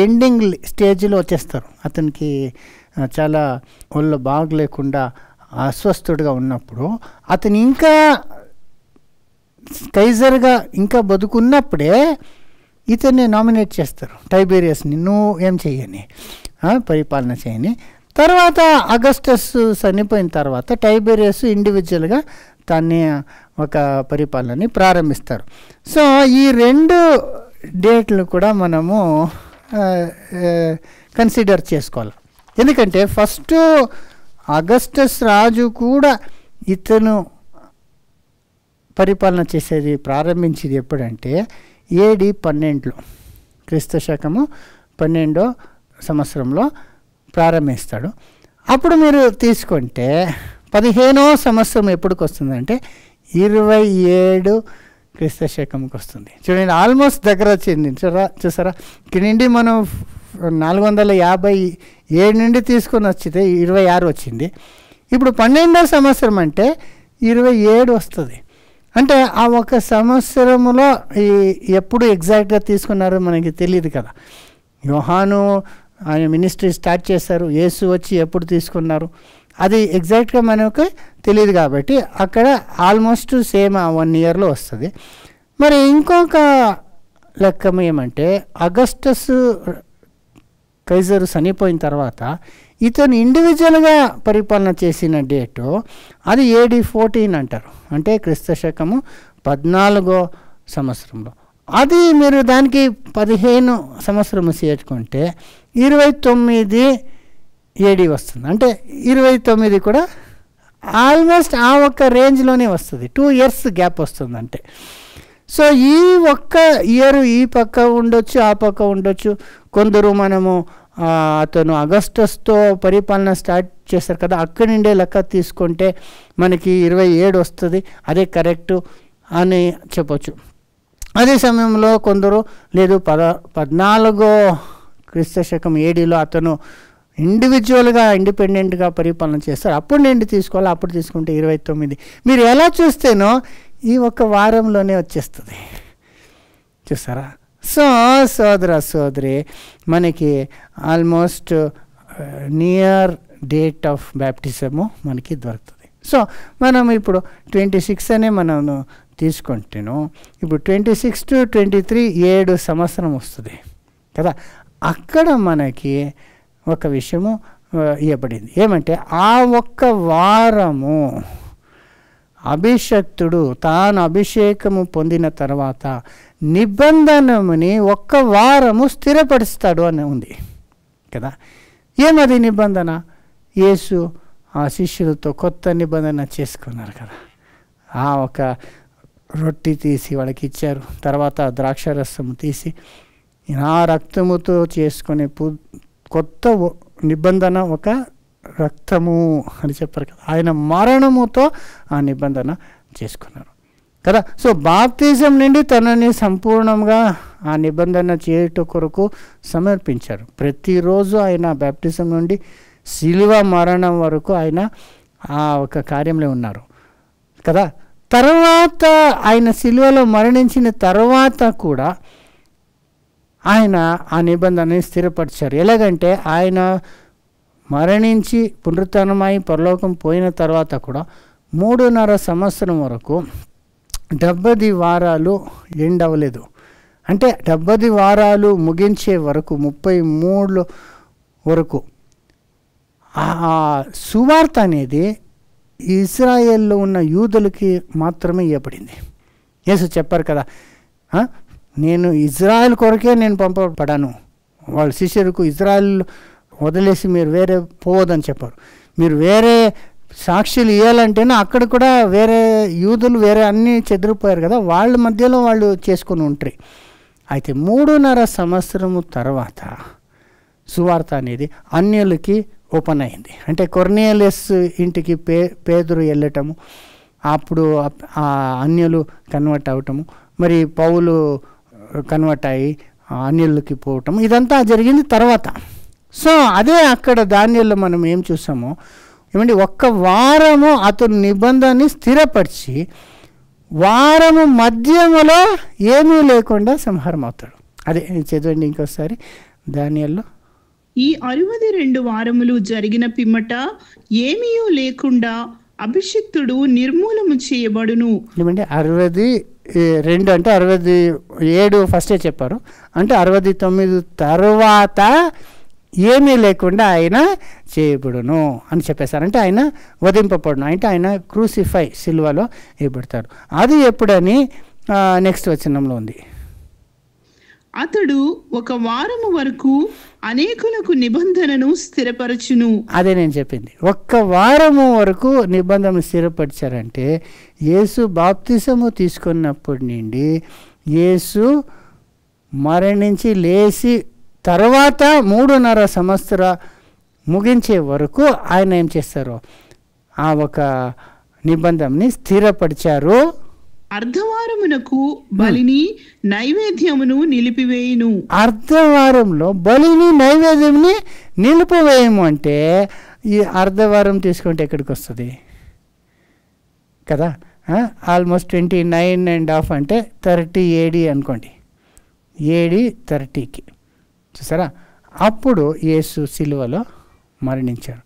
A: ఎండింగ్ స్టేజ్లో వచ్చేస్తారు. అతనికి చాలా ఒళ్ళు బాగలేకుండా అస్వస్థుడిగా ఉన్నప్పుడు అతను ఇంకా కైజర్గా ఇంకా బతుకున్నప్పుడే ఇతన్ని నామినేట్ చేస్తారు, టైబీరియస్ని నువ్వు ఏం చెయ్యని, పరిపాలన చేయని. తర్వాత అగస్టస్ చనిపోయిన తర్వాత టైబీరియస్ ఇండివిజువల్గా తన్ని ఒక పరిపాలనని ప్రారంభిస్తారు. సో ఈ 2 డేట్లు కూడా మనము కన్సిడర్ చేసుకోవాలి. ఎందుకంటే ఫస్ట్ అగస్టస్ రాజు కూడా ఇతను పరిపాలన చేసేది ప్రారంభించేది ఎప్పుడంటే AD 12 క్రీస్తు శకము 12వ సంవత్సరంలో ప్రారంభిస్తాడు. అప్పుడు మీరు తీసుకుంటే 15వ సంవత్సరం ఎప్పటికి వస్తుందంటే 27 క్రీస్తు శకంకి వస్తుంది. చూడండి, ఆల్మోస్ట్ దగ్గర వచ్చింది. చూసారా, ఇక్కడ నుండి మనం 457 నుండి తీసుకొని వచ్చితే 26 వచ్చింది. ఇప్పుడు 12వ సంవత్సరం అంటే 27 వస్తుంది. అంటే ఆ ఒక సంవత్సరంలో ఎప్పుడు ఎగ్జాక్ట్గా తీసుకున్నారో మనకి తెలియదు కదా. యోహాను ఆయన మినిస్ట్రీ స్టార్ట్ చేశారు, యేసు వచ్చి ఎప్పుడు తీసుకున్నారు అది ఎగ్జాక్ట్గా మనకు తెలియదు. కాబట్టి అక్కడ ఆల్మోస్ట్ సేమ్ 1 ఇయర్లో వస్తుంది. మరి ఇంకొక లెక్కం ఏమంటే అగస్టస్ కైజర్ చనిపోయిన తర్వాత ఇతను ఇండివిజువల్గా పరిపాలన చేసిన డేటు అది AD 14 అంటారు, అంటే క్రీస్తు శకము 14వ సంవత్సరంలో. అది మీరు దానికి 15 సంవత్సరం చేర్చుకుంటే 29 AD వస్తుంది. అంటే 29 కూడా ఆల్మోస్ట్ ఆ ఒక్క రేంజ్లోనే వస్తుంది, 2 ఇయర్స్ గ్యాప్ వస్తుంది అంటే. సో ఈ ఒక్క ఇయర్ ఈ పక్క ఉండొచ్చు, ఆ పక్క ఉండొచ్చు. కొందరు మనము అతను అగస్టస్తో పరిపాలన స్టార్ట్ చేస్తారు కదా, అక్కడి నుండే లెక్క తీసుకుంటే మనకి 27 వస్తుంది, అదే కరెక్టు అని చెప్పొచ్చు. అదే సమయంలో కొందరు లేదు 14వ క్రీస్తు శకం ADలో అతను ఇండివిజువల్గా ఇండిపెండెంట్గా పరిపాలన చేస్తారు, అప్పుడు నుండి తీసుకోవాలి, అప్పుడు తీసుకుంటే 29. మీరు ఎలా చూస్తేనో ఈ ఒక వారంలోనే వచ్చేస్తుంది. చూసారా? సో సోదర సోదరి, మనకి almost near date of baptism మనకి దొరుకుతుంది. సో మనం ఇప్పుడు 26 అనే మనం తీసుకుంటాను. ఇప్పుడు 26 to 23 7 సంవత్సరం వస్తుంది కదా. అక్కడ మనకి ఒక విషయము ఇవ్వబడింది ఏమంటే, ఆ ఒక్క వారము అభిషక్తుడు తాను అభిషేకము పొందిన తర్వాత నిబంధనముని ఒక్క వారము స్థిరపరుస్తాడు అని ఉంది కదా. ఏమది నిబంధన? యేసు ఆ శిష్యులతో కొత్త నిబంధన చేసుకున్నారు కదా. ఆ ఒక రొట్టె తీసి వాళ్ళకి ఇచ్చారు, తర్వాత ద్రాక్షరసం తీసి నా రక్తముతో చేసుకునే కొత్త నిబంధన ఒక రక్తము అని చెప్పారు కదా. ఆయన మరణముతో ఆ నిబంధన చేసుకున్నారు కదా. సో బాప్తిజం నుండి తనని సంపూర్ణంగా ఆ నిబంధన చేయట కొరకు సమర్పించారు. ప్రతిరోజు ఆయన బాప్తిజం నుండి శిలువ మరణం వరకు ఆయన ఆ ఒక కార్యంలో ఉన్నారు కదా. తర్వాత ఆయన శిలువలో మరణించిన తర్వాత కూడా ఆయన ఆ నిబంధనని స్థిరపరిచారు. ఎలాగంటే ఆయన మరణించి పునరుత్థానమై పరలోకం పోయిన తర్వాత కూడా 3.5 సంవత్సరం వరకు 70 వారాలు ఎండ్ అవ్వలేదు. అంటే 70 వారాలు ముగించే వరకు 33 వరకు ఆ సువార్త అనేది ఇజ్రాయెల్లో ఉన్న యూదులకి మాత్రమే ఇవ్వబడింది. యేసు చెప్పారు కదా, నేను ఇజ్రాయెల్ కొరకే నేను పంపబడాను, వాళ్ళ శిష్యులకు ఇజ్రాయెల్ వదిలేసి మీరు వేరే పోవద్దని చెప్పారు. మీరు వేరే సాక్షులు ఇవ్వాలంటేనే అక్కడ కూడా వేరే యూదులు వేరే అన్నీ చెదిరిపోయారు కదా, వాళ్ళ మధ్యలో వాళ్ళు చేసుకుని ఉంటారు. అయితే 3.5 సంవత్సరము తర్వాత సువార్త అనేది అన్యులకి ఓపెన్ అయింది. అంటే కొర్నేలియస్ ఇంటికి పేతురు వెళ్ళటము, అప్పుడు ఆ అన్యులు కన్వర్ట్ అవటము, మరి పౌలు కన్వర్ట్ అయ్యి అన్యులకి పోవటము, ఇదంతా జరిగింది తర్వాత. సో అదే అక్కడ దానిలో మనం ఏం చూసామో, ఏమండి, ఒక్క వారము అతను నిబంధనని స్థిరపరిచి వారము మధ్యములో ఏమీ లేకుండా సంహారం అవుతాడు. అదే చదవండి ఇంకోసారి దానియేలులో.
B: ఈ 62 వారములు జరిగిన పిమ్మట ఏమీయూ లేకుండా అభిషిక్తుడు నిర్మూలము చేయబడును.
A: ఏమంటే 62 అంటే 67 ఫస్టే చెప్పారు, అంటే 69 తర్వాత ఏమీ లేకుండా ఆయన చేయబడును అని చెప్పేశారు. అంటే ఆయన వధింపబడును, అంటే ఆయన క్రూసిఫై సిలువలో వేయబడతారు. అది ఎప్పుడని నెక్స్ట్ వచనంలో ఉంది.
B: అతడు ఒక వారము వరకు అనేకులకు నిబంధనను స్థిరపరచును.
A: అదే నేను చెప్పింది, ఒక్క వారము వరకు నిబంధన స్థిరపరిచారంటే యేసు బాప్తిసము తీసుకున్నప్పటి నుండి యేసు మరణించి లేచి తర్వాత 3.5 సంవత్సర ముగించే వరకు ఆయన ఏం చేస్తారు, ఆ ఒక నిబంధనని స్థిరపరిచారు.
B: అర్ధవారమునకు బలిని నైవేద్యమును నిలిపివేయును.
A: అర్ధవారంలో బలిని నైవేద్యంని నిలిపివేయము అంటే ఈ అర్ధవారం తీసుకుంటే ఎక్కడికి వస్తుంది కదా, ఆల్మోస్ట్ 29.5 అంటే 30 AD అనుకోండి, AD 30కి చూసారా. అప్పుడు యేసు సిలువలో మరణించారు.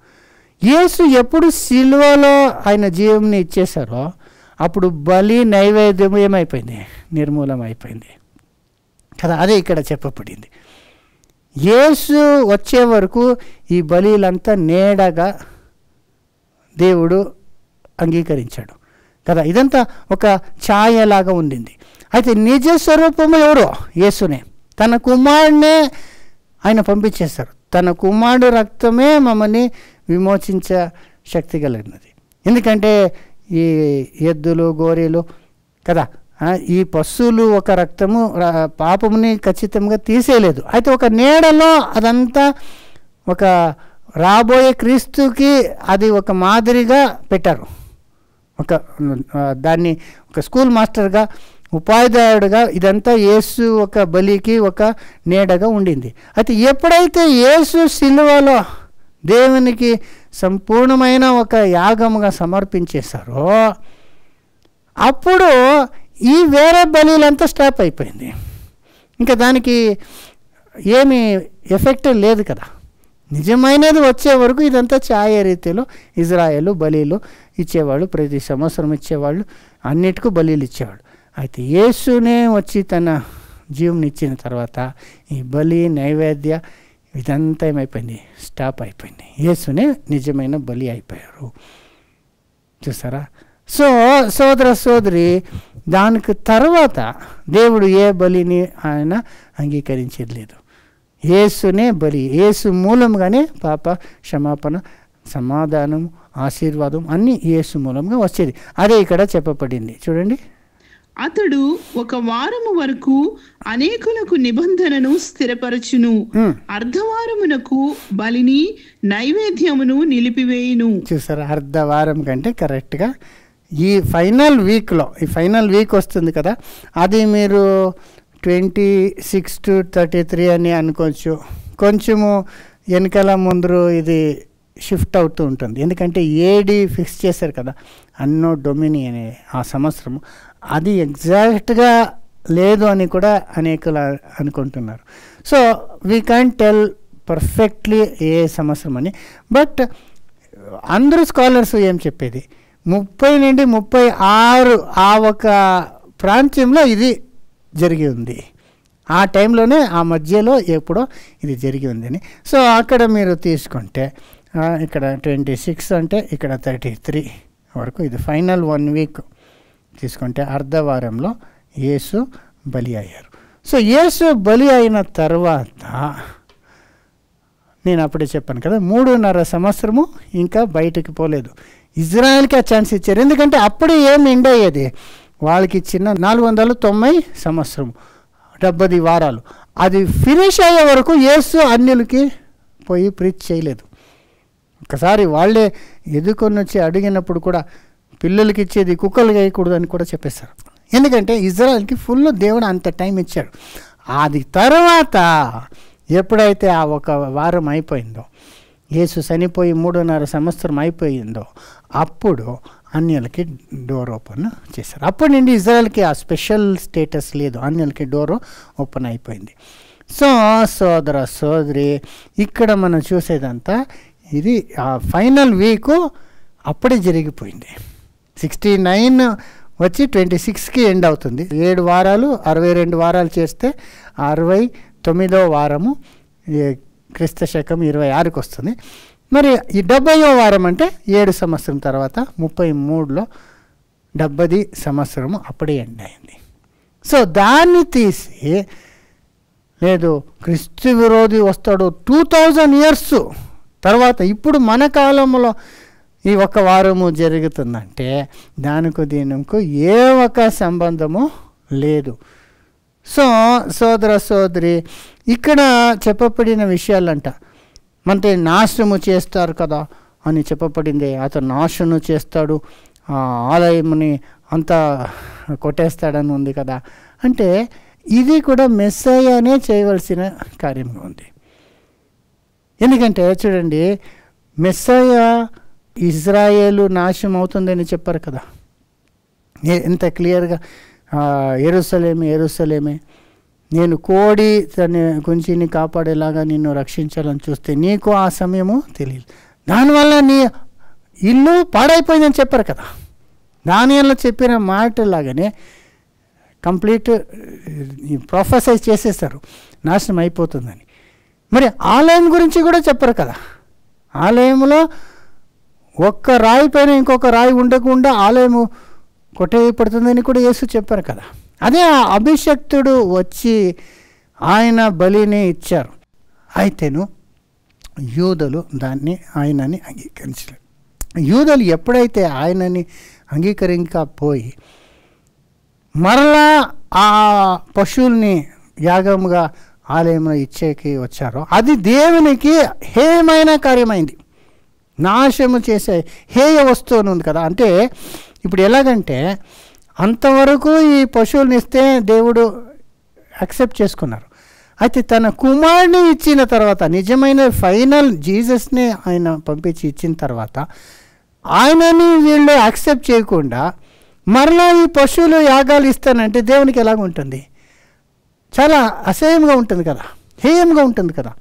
A: యేసు ఎప్పుడు సిలువలో ఆయన జీవంని ఇచ్చేశారో అప్పుడు బలి నైవేద్యం ఏమైపోయింది, నిర్మూలం అయిపోయింది కదా. అదే ఇక్కడ చెప్పబడింది. యేసు వచ్చే వరకు ఈ బలిలంతా నీడగా దేవుడు అంగీకరించాడు కదా. ఇదంతా ఒక ఛాయలాగా ఉండింది. అయితే నిజ స్వరూపము ఎవరో యేసునే, తన కుమారుడినే ఆయన పంపించేశారు. తన కుమారుడు రక్తమే మమ్మల్ని విమోచించ శక్తి కలిగినది. ఎందుకంటే ఈ ఎద్దులు గోరీలు కదా, ఈ పశువులు ఒక రక్తము పాపముని ఖచ్చితంగా తీసేయలేదు. అయితే ఒక నీడలో అదంతా ఒక రాబోయే క్రీస్తుకి అది ఒక మాదిరిగా పెట్టారు. ఒక దాన్ని ఒక స్కూల్ మాస్టర్గా ఉపాధ్యాయుడిగా ఇదంతా యేసు ఒక బలికి ఒక నీడగా ఉండింది. అయితే ఎప్పుడైతే యేసు సిలువలో దేవునికి సంపూర్ణమైన ఒక యాగముగా సమర్పించేశారో అప్పుడు ఈ వేరే బలిలంతా స్టాప్ అయిపోయింది. ఇంకా దానికి ఏమీ ఎఫెక్ట్ లేదు కదా. నిజమైనది వచ్చే వరకు ఇదంతా ఛాయ రీతిలో ఇజ్రాయేలు బలీలు ఇచ్చేవాళ్ళు, ప్రతి సంవత్సరం ఇచ్చేవాళ్ళు, అన్నిటికీ బలీలు ఇచ్చేవాళ్ళు. అయితే యేసునే వచ్చి తన జీవుని ఇచ్చిన తర్వాత ఈ బలి నైవేద్య ఇదంతా ఏమైపోయింది, స్టాప్ అయిపోయింది. యేసునే నిజమైన బలి అయిపోయారు చూసారా. సో సోదర సోదరి, దానికి తర్వాత దేవుడు ఏ బలిని ఆయన అంగీకరించేది లేదు. యేసునే బలి, యేసు మూలంగానే పాప క్షమాపణ, సమాధానం, ఆశీర్వాదం అన్నీ యేసు మూలంగా వచ్చేది. అదే ఇక్కడ చెప్పబడింది చూడండి.
B: అతడు ఒక వారము వరకు అనేకులకు నిబంధనను స్థిరపరచును. అర్ధవారమునకు బలిని నైవేద్యమును నిలిపివేయును.
A: చూసారా, అర్ధవారం కంటే కరెక్ట్గా ఈ ఫైనల్ వీక్లో, ఈ ఫైనల్ వీక్ వస్తుంది కదా, అది మీరు 26 to 33 అని అనుకోవచ్చు. కొంచెము వెనకాల ముందు ఇది షిఫ్ట్ అవుతూ ఉంటుంది. ఎందుకంటే ఏడి ఫిక్స్ చేశారు కదా, అన్నో డొమిని అనే ఆ సంవత్సరము, అది ఎగ్జాక్ట్గా లేదు అని కూడా అనేకలు అనుకుంటున్నారు. So we can tell perfectly ఏ సంవత్సరం అని. బట్ అందరూ స్కాలర్స్ ఏం చెప్పేది 30 నుండి 36 ఆ ఒక ప్రాంతంలో ఇది జరిగి ఉంది, ఆ టైంలోనే ఆ మధ్యలో ఎప్పుడో ఇది జరిగి ఉందని. సో అక్కడ మీరు తీసుకుంటే ఇక్కడ 26 అంటే ఇక్కడ 33 వరకు, ఇది ఫైనల్ 1 వీక్ తీసుకుంటే అర్ధవారంలో యేసు బలి అయ్యారు. సో యేసు బలి అయిన తర్వాత నేను అప్పుడే చెప్పాను కదా, 3.5 సంవత్సరము ఇంకా బయటకు పోలేదు. ఇజ్రాయెల్కి ఆ ఛాన్స్ ఇచ్చారు. ఎందుకంటే అప్పుడే ఏం ఎండ్ అయ్యేది, వాళ్ళకి ఇచ్చిన 490 సంవత్సరం 70 వారాలు, అది ఫినిష్ అయ్యే వరకు యేసు అన్యులకి పోయి ప్రీచ్ చేయలేదు. ఒకసారి వాళ్ళే ఎదుకొని వచ్చి అడిగినప్పుడు కూడా పిల్లలకి ఇచ్చేది కుక్కలు వేయకూడదు అని కూడా చెప్పేశారు. ఎందుకంటే ఇజ్రాయెల్కి ఫుల్ దేవుడు అంత టైం ఇచ్చాడు. అది తర్వాత ఎప్పుడైతే ఆ ఒక వారం అయిపోయిందో యేసు చనిపోయి 3.5 సంవత్సరం అయిపోయిందో అప్పుడు అన్యులకి డోర్ ఓపెన్ చేశారు. అప్పటి నుండి ఇజ్రాయెల్కి ఆ స్పెషల్ స్టేటస్ లేదు, అన్యులకి డోర్ ఓపెన్ అయిపోయింది. సో సోదర సోదరి, ఇక్కడ మనం చూసేదంతా ఇది ఆ ఫైనల్ వీకు అప్పుడే జరిగిపోయింది. 69 వచ్చి 26కి ఎండ్ అవుతుంది. 7 వారాలు 62 వారాలు చేస్తే 69వ వారము క్రీస్తు శకం 26కి వస్తుంది. మరి ఈ 70వ వారం అంటే 7 సంవత్సరం తర్వాత 33లో 70 సంవత్సరము అప్పుడే ఎండ్ అయింది. సో దాన్ని తీసి లేదు క్రీస్తు విరోధి వస్తాడు 2000 ఇయర్స్ తర్వాత ఇప్పుడు మన కాలంలో ఈ ఒక వారము జరుగుతుందంటే దానికి దీనికి ఏ ఒక సంబంధము లేదు. సో సోదర సోదరి, ఇక్కడ చెప్పబడిన విషయాలంట అంటే నాశనము చేస్తారు కదా అని చెప్పబడింది. అతను నాశనం చేస్తాడు, ఆలయముని అంతా కొట్టేస్తాడని ఉంది కదా. అంటే ఇది కూడా మెస్సయ్యనే చేయవలసిన కార్యంగా ఉంది. ఎందుకంటే చూడండి, మెస్సయ్య ఇజ్రాయేలు నాశనం అవుతుందని చెప్పారు కదా, ఎంత క్లియర్గా యెరూషలేమే యెరూషలేమే, నేను కోడి తన గుంచిని కాపాడేలాగా నిన్ను రక్షించాలని చూస్తే నీకు ఆ సమయము తెలియదు, దానివల్ల నీ ఇల్లు పాడైపోయిందని చెప్పారు కదా. దానివల్ల చెప్పిన మాటలాగానే కంప్లీట్ ప్రొఫెసైజ్ చేసేస్తారు నాశనం అయిపోతుందని. మరి ఆలయం గురించి కూడా చెప్పారు కదా, ఆలయంలో ఒక్క రాయి పైన ఇంకొక రాయి ఉండకుండా ఆలయము కొట్టేయబడుతుందని కూడా యేసు చెప్పారు కదా. అదే అభిషక్తుడు వచ్చి ఆయన బలిని ఇచ్చారు. అయితేను యూదులు దాన్ని ఆయనని అంగీకరించలేదు. యూదులు ఎప్పుడైతే ఆయనని అంగీకరించకపోయి మరలా ఆ పశువుల్ని యాగముగా ఆలయంలో ఇచ్చేకి వచ్చారో అది దేవునికి హేయమైన కార్యమైంది. నాశము చేసే హేయ వస్తువు ఉంది కదా. అంటే ఇప్పుడు ఎలాగంటే అంతవరకు ఈ పశువుల్ని ఇస్తే దేవుడు యాక్సెప్ట్ చేసుకున్నారు. అయితే తన కుమారుని ఇచ్చిన తర్వాత నిజమైన ఫైనల్ జీసస్ని ఆయన పంపించి ఇచ్చిన తర్వాత ఆయనని వీళ్ళు యాక్సెప్ట్ చేయకుండా మరలా ఈ పశువులు యాగాలు ఇస్తానంటే దేవునికి ఎలాగ ఉంటుంది? చాలా అసహ్యంగా ఉంటుంది కదా, హేయంగా ఉంటుంది కదా.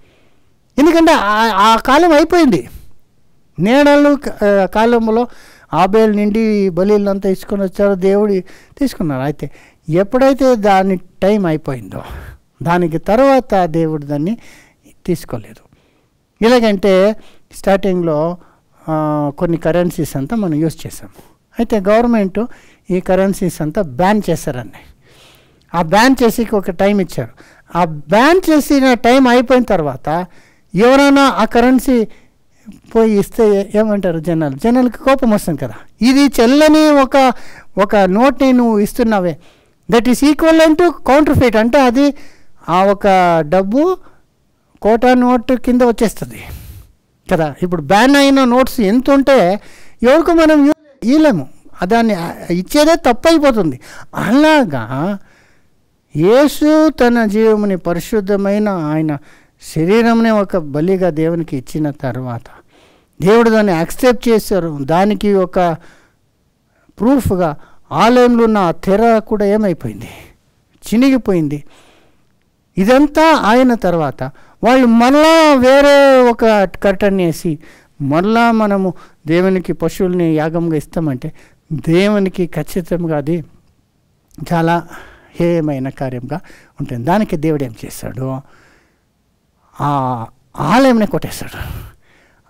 A: ఎందుకంటే ఆ కాలం అయిపోయింది. నేడలు కాలంలో ఆబేల్ నుండి బలిలంతా తీసుకొని వచ్చారో దేవుడు తీసుకున్నారు. అయితే ఎప్పుడైతే దాని టైం అయిపోయిందో దానికి తర్వాత దేవుడు దాన్ని తీసుకోలేదు. ఎలాగంటే స్టార్టింగ్లో కొన్ని కరెన్సీస్ అంతా మనం యూజ్ చేసాము. అయితే గవర్నమెంట్ ఈ కరెన్సీస్ అంతా బ్యాన్ చేశారండి. ఆ బ్యాన్ చేసి ఒక టైం ఇచ్చారు. ఆ బ్యాన్ చేసిన టైం అయిపోయిన తర్వాత ఎవరైనా ఆ కరెన్సీ పోయి ఇస్తే ఏమంటారు? జనాలకి కోపం వస్తుంది కదా. ఇది చెల్లని ఒక నోట్ని నువ్వు ఇస్తున్నావే, that is equal to counterfeit. అంటే అది ఆ ఒక డబ్బు కోటా నోట్ కింద వచ్చేస్తుంది కదా. ఇప్పుడు బ్యాన్ అయిన నోట్స్ ఎంత ఉంటే ఎవరికి మనం ఇవ్వలేము, దాన్ని ఇచ్చేదే తప్పు అయిపోతుంది. అలాగా యేసు తన జీవముని పరిశుద్ధమైన ఆయన శరీరంని ఒక బలిగా దేవునికి ఇచ్చిన తర్వాత దేవుడు దాన్ని యాక్సెప్ట్ చేశారు. దానికి ఒక ప్రూఫ్గా ఆలయంలో ఉన్న ఆ తెర కూడా ఏమైపోయింది? చినిగిపోయింది. ఇదంతా అయిన తర్వాత వాళ్ళు మళ్ళా వేరే ఒక కర్టన్ వేసి మళ్ళా మనము దేవునికి పశువుల్ని యాగంగా ఇస్తామంటే దేవునికి ఖచ్చితంగా అది చాలా హేయమైన కార్యంగా ఉంటుంది. దానికి దేవుడు ఏం చేశాడు? ఆ ఆలయంని కొట్టేశాడు.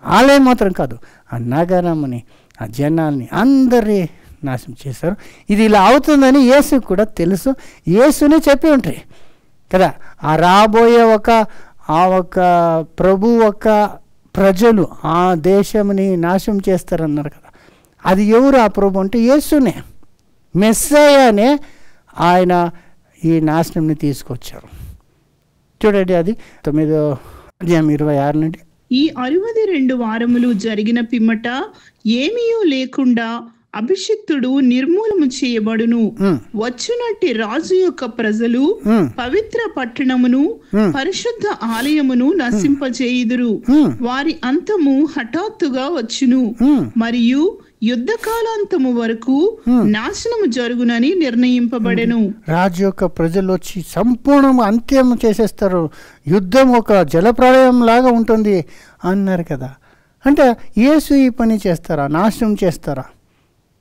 A: ఆలయం మాత్రం కాదు, ఆ నగరంని, ఆ జనాల్ని అందరి నాశనం చేశారు. ఇది ఇలా అవుతుందని యేసు కూడా తెలుసు. యేసుని చెప్పి ఉంటాయి కదా, ఆ రాబోయే ఒక ప్రభు ఒక ప్రజలు ఆ దేశంని నాశనం చేస్తారన్నారు కదా. అది ఎవరు ఆ ప్రభు అంటే? యేసునే, మెస్సయ్యనే. ఆయన ఈ నాశనంని తీసుకొచ్చారు. చూడండి, అది 9:26 నుండి.
B: ఈ 62 వారములు జరిగిన పిమ్మట ఏమీయూ లేకుండా అభిషిక్తుడు నిర్మూలము చేయబడును.
A: ఉమ్,
B: వచ్చునట్టి రాజు యొక్క ప్రజలు
A: ఉమ్,
B: పవిత్ర పట్టణమును పరిశుద్ధ ఆలయమును నశింపచేయుదురు. వారి అంతము హఠాత్తుగా వచ్చును,
A: ఉమ్.
B: మరియు యుద్ధకాలాంతము వరకు నాశనము జరుగునని నిర్ణయింపబడెను.
A: రాజు యొక్క ప్రజలు వచ్చి సంపూర్ణ అంత్యం చేసేస్తారు, యుద్ధం ఒక జలప్రళయం లాగా ఉంటుంది అన్నారు కదా. అంటే యేసు ఈ పని చేస్తారా? నాశనం చేస్తారా?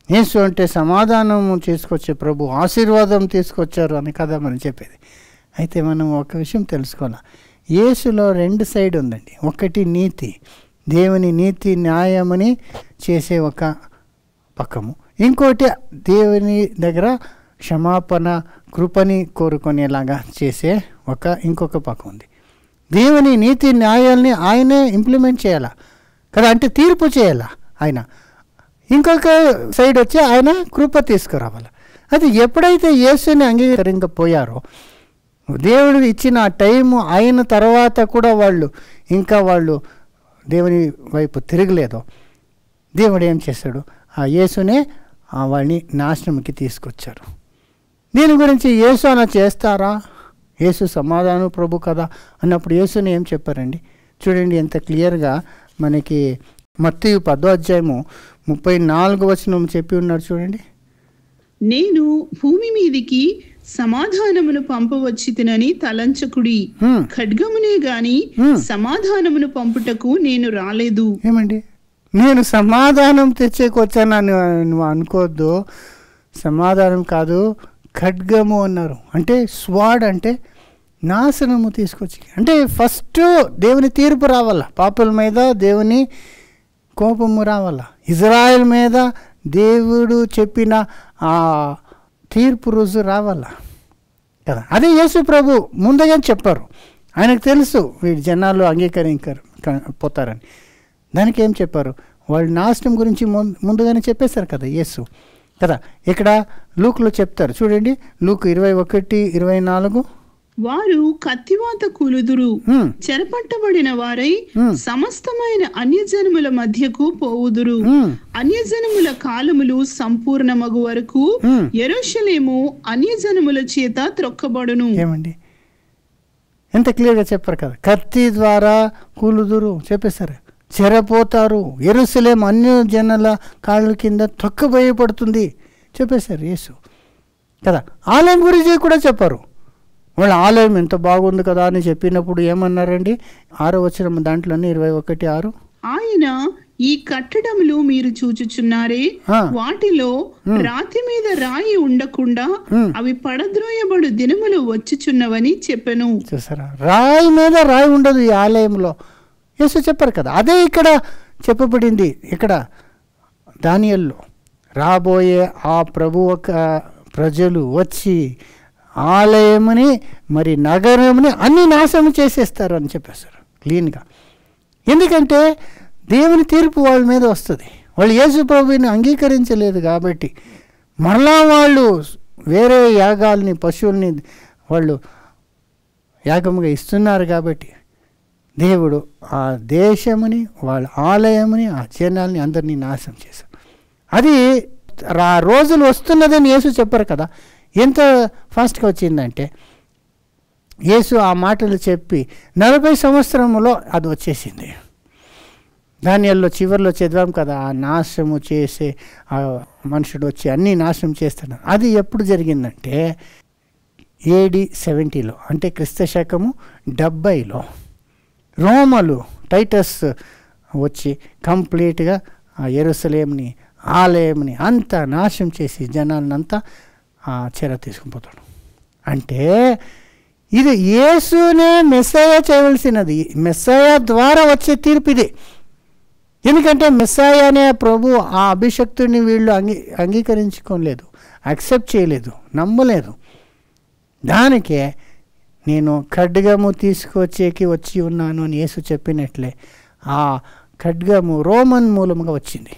A: యేసు అంటే సమాధానం తీసుకొచ్చే ప్రభు, ఆశీర్వాదం తీసుకొచ్చారు అని కదా మనం చెప్పేది. అయితే మనం ఒక విషయం తెలుసుకోవాలి, యేసులో రెండు సైడ్ ఉందండి. ఒకటి నీతి, దేవుని నీతి న్యాయమని చేసే ఒక పక్కము, ఇంకోటి దేవుని దగ్గర క్షమాపణ కృపని కోరుకునేలాగా చేసే ఇంకొక పక్క ఉంది. దేవుని నీతి న్యాయాల్ని ఆయనే ఇంప్లిమెంట్ చేయాలా కదా, అంటే తీర్పు చేయాలా ఆయన. ఇంకొక సైడ్ వచ్చి ఆయన కృప తీసుకురావాలి. అది ఎప్పుడైతే యేసుని అంగీకరించకపోయారో, దేవుడు ఇచ్చిన ఆ టైము అయిన తర్వాత కూడా వాళ్ళు దేవుని వైపు తిరగలేదో, దేవుడు ఏం చేశాడు? ఆ యేసునే వాళ్ళని నాశనంకి తీసుకొచ్చారు. దీని గురించి యేసు అలా చేస్తారా? యేసు సమాధానం ప్రభు కదా అన్నప్పుడు యేసుని ఏం చెప్పారండి? చూడండి ఎంత క్లియర్గా మనకి మత్తయి 10:34 చెప్పి ఉన్నారు చూడండి.
B: నేను భూమి మీదికి సమాధానమును పంపవచ్చితినని తలంచకుడి, ఖడ్గమునే గాని సమాధానమును పంపుటకు నేను రాలేదు.
A: ఏమండి, నేను సమాధానం తెచ్చేకొచ్చానని నువ్వు అనుకోవద్దు. సమాధానం కాదు, ఖడ్గము అన్నారు. అంటే స్వాడ్ అంటే నాశనము తీసుకొచ్చి, అంటే ఫస్ట్ దేవుని తీర్పు రావాల, పాపుల మీద దేవుని కోపము రావాల, ఇజ్రాయెల్ మీద దేవుడు చెప్పిన ఆ తీర్పు రోజు రావాల కదా. అదే యేసు ప్రభు ముందుగా చెప్పారు. ఆయనకు తెలుసు వీడి జనాలు పోతారని. దానికి ఏం చెప్పారు? వాళ్ళు నాశనం గురించి ముందుగానే చెప్పేశారు కదా యేసు కదా. ఇక్కడ లూకులో చెప్తారు చూడండి, లూకు 21:24.
B: వారు కత్తివాత కూలుదురు, చెరపట్టబడిన వారై సమస్తమైన అన్యజనముల మధ్యకు పోవుదురు. అన్యజనముల కాలములు సంపూర్ణమగు వరకు యెరూషలేము అన్యజనముల చేత త్రొక్కబడును.
A: ఏమండి, ఎంత క్లియర్గా చెప్పారు కదా. కత్తి ద్వారా కూలుదురు చెప్పేశారు, చెరపోతారు, యెరూషలేము అన్య జనుల కాళ్ళ కింద తొక్కబోయబడుతుంది చెప్పేశారు యేసు కదా. ఆలయం గురించి కూడా చెప్పారు. వాళ్ళ ఆలయం ఎంత బాగుంది కదా అని చెప్పినప్పుడు ఏమన్నారండి? 6వ వచనం దాంట్లోనే 21:6.
B: ఆయన ఈ కట్టడములు మీరు చూచుచున్నారే, వాటిలో రాతి మీద రాయి ఉండకుండా అవి పడద్రోయబడు దినములు వచ్చుచున్నవని చెప్పెను.
A: చూసారా, రాయి మీద రాయి ఉండదు ఈ ఆలయంలో యేసు చెప్పారు కదా. అదే ఇక్కడ చెప్పబడింది. ఇక్కడ దానియేలులో రాబోయే ఆ ప్రభు ప్రజలు వచ్చి ఆలయముని మరి నగరముని అన్ని నాశనం చేసేస్తారు అని చెప్పేస్తారు క్లీన్గా. ఎందుకంటే దేవుని తీర్పు వాళ్ళ మీద వస్తుంది. వాళ్ళు యేసు ప్రభువుని అంగీకరించలేదు కాబట్టి, మరలా వాళ్ళు వేరే యాగాల్ని పశువుల్ని వాళ్ళు యాగముగా ఇస్తున్నారు కాబట్టి దేవుడు ఆ దేశముని వాళ్ళ ఆలయముని ఆ జనాల్ని అందరినీ నాశనం చేశారు. అది ఆ రోజులు వస్తున్నదని యేసు చెప్పారు కదా. ఎంత ఫాస్ట్గా వచ్చిందంటే యేసు ఆ మాటలు చెప్పి 40 సంవత్సరంలో అది వచ్చేసింది. దానిలో చివరిలో చదివాం కదా, ఆ నాశనము చేసే ఆ మనుషుడు వచ్చి అన్నీ నాశనం చేస్తున్నాడు. అది ఎప్పుడు జరిగిందంటే AD 70లో, అంటే క్రీస్తు శకము 70లో రోమలు టైటస్ వచ్చి కంప్లీట్గా ఆ యెరూషలేముని ఆలయంని అంతా నాశనం చేసి జనాన్నంతా చెర తీసుకుపోతాడు. అంటే ఇది యేసునే మెస్సయ చేయవలసినది, మెస్సయ ద్వారా వచ్చే తీర్పు ఇది. ఎందుకంటే మెస్సయ అనే ప్రభు ఆ అభిషక్తుడిని వీళ్ళు అంగీకరించుకోలేదు, యాక్సెప్ట్ చేయలేదు, నమ్మలేదు. దానికే నేను ఖడ్గము తీసుకొచ్చేకి వచ్చి ఉన్నాను అని యేసు చెప్పినట్లే ఆ ఖడ్గము రోమన్ మూలంగా వచ్చింది.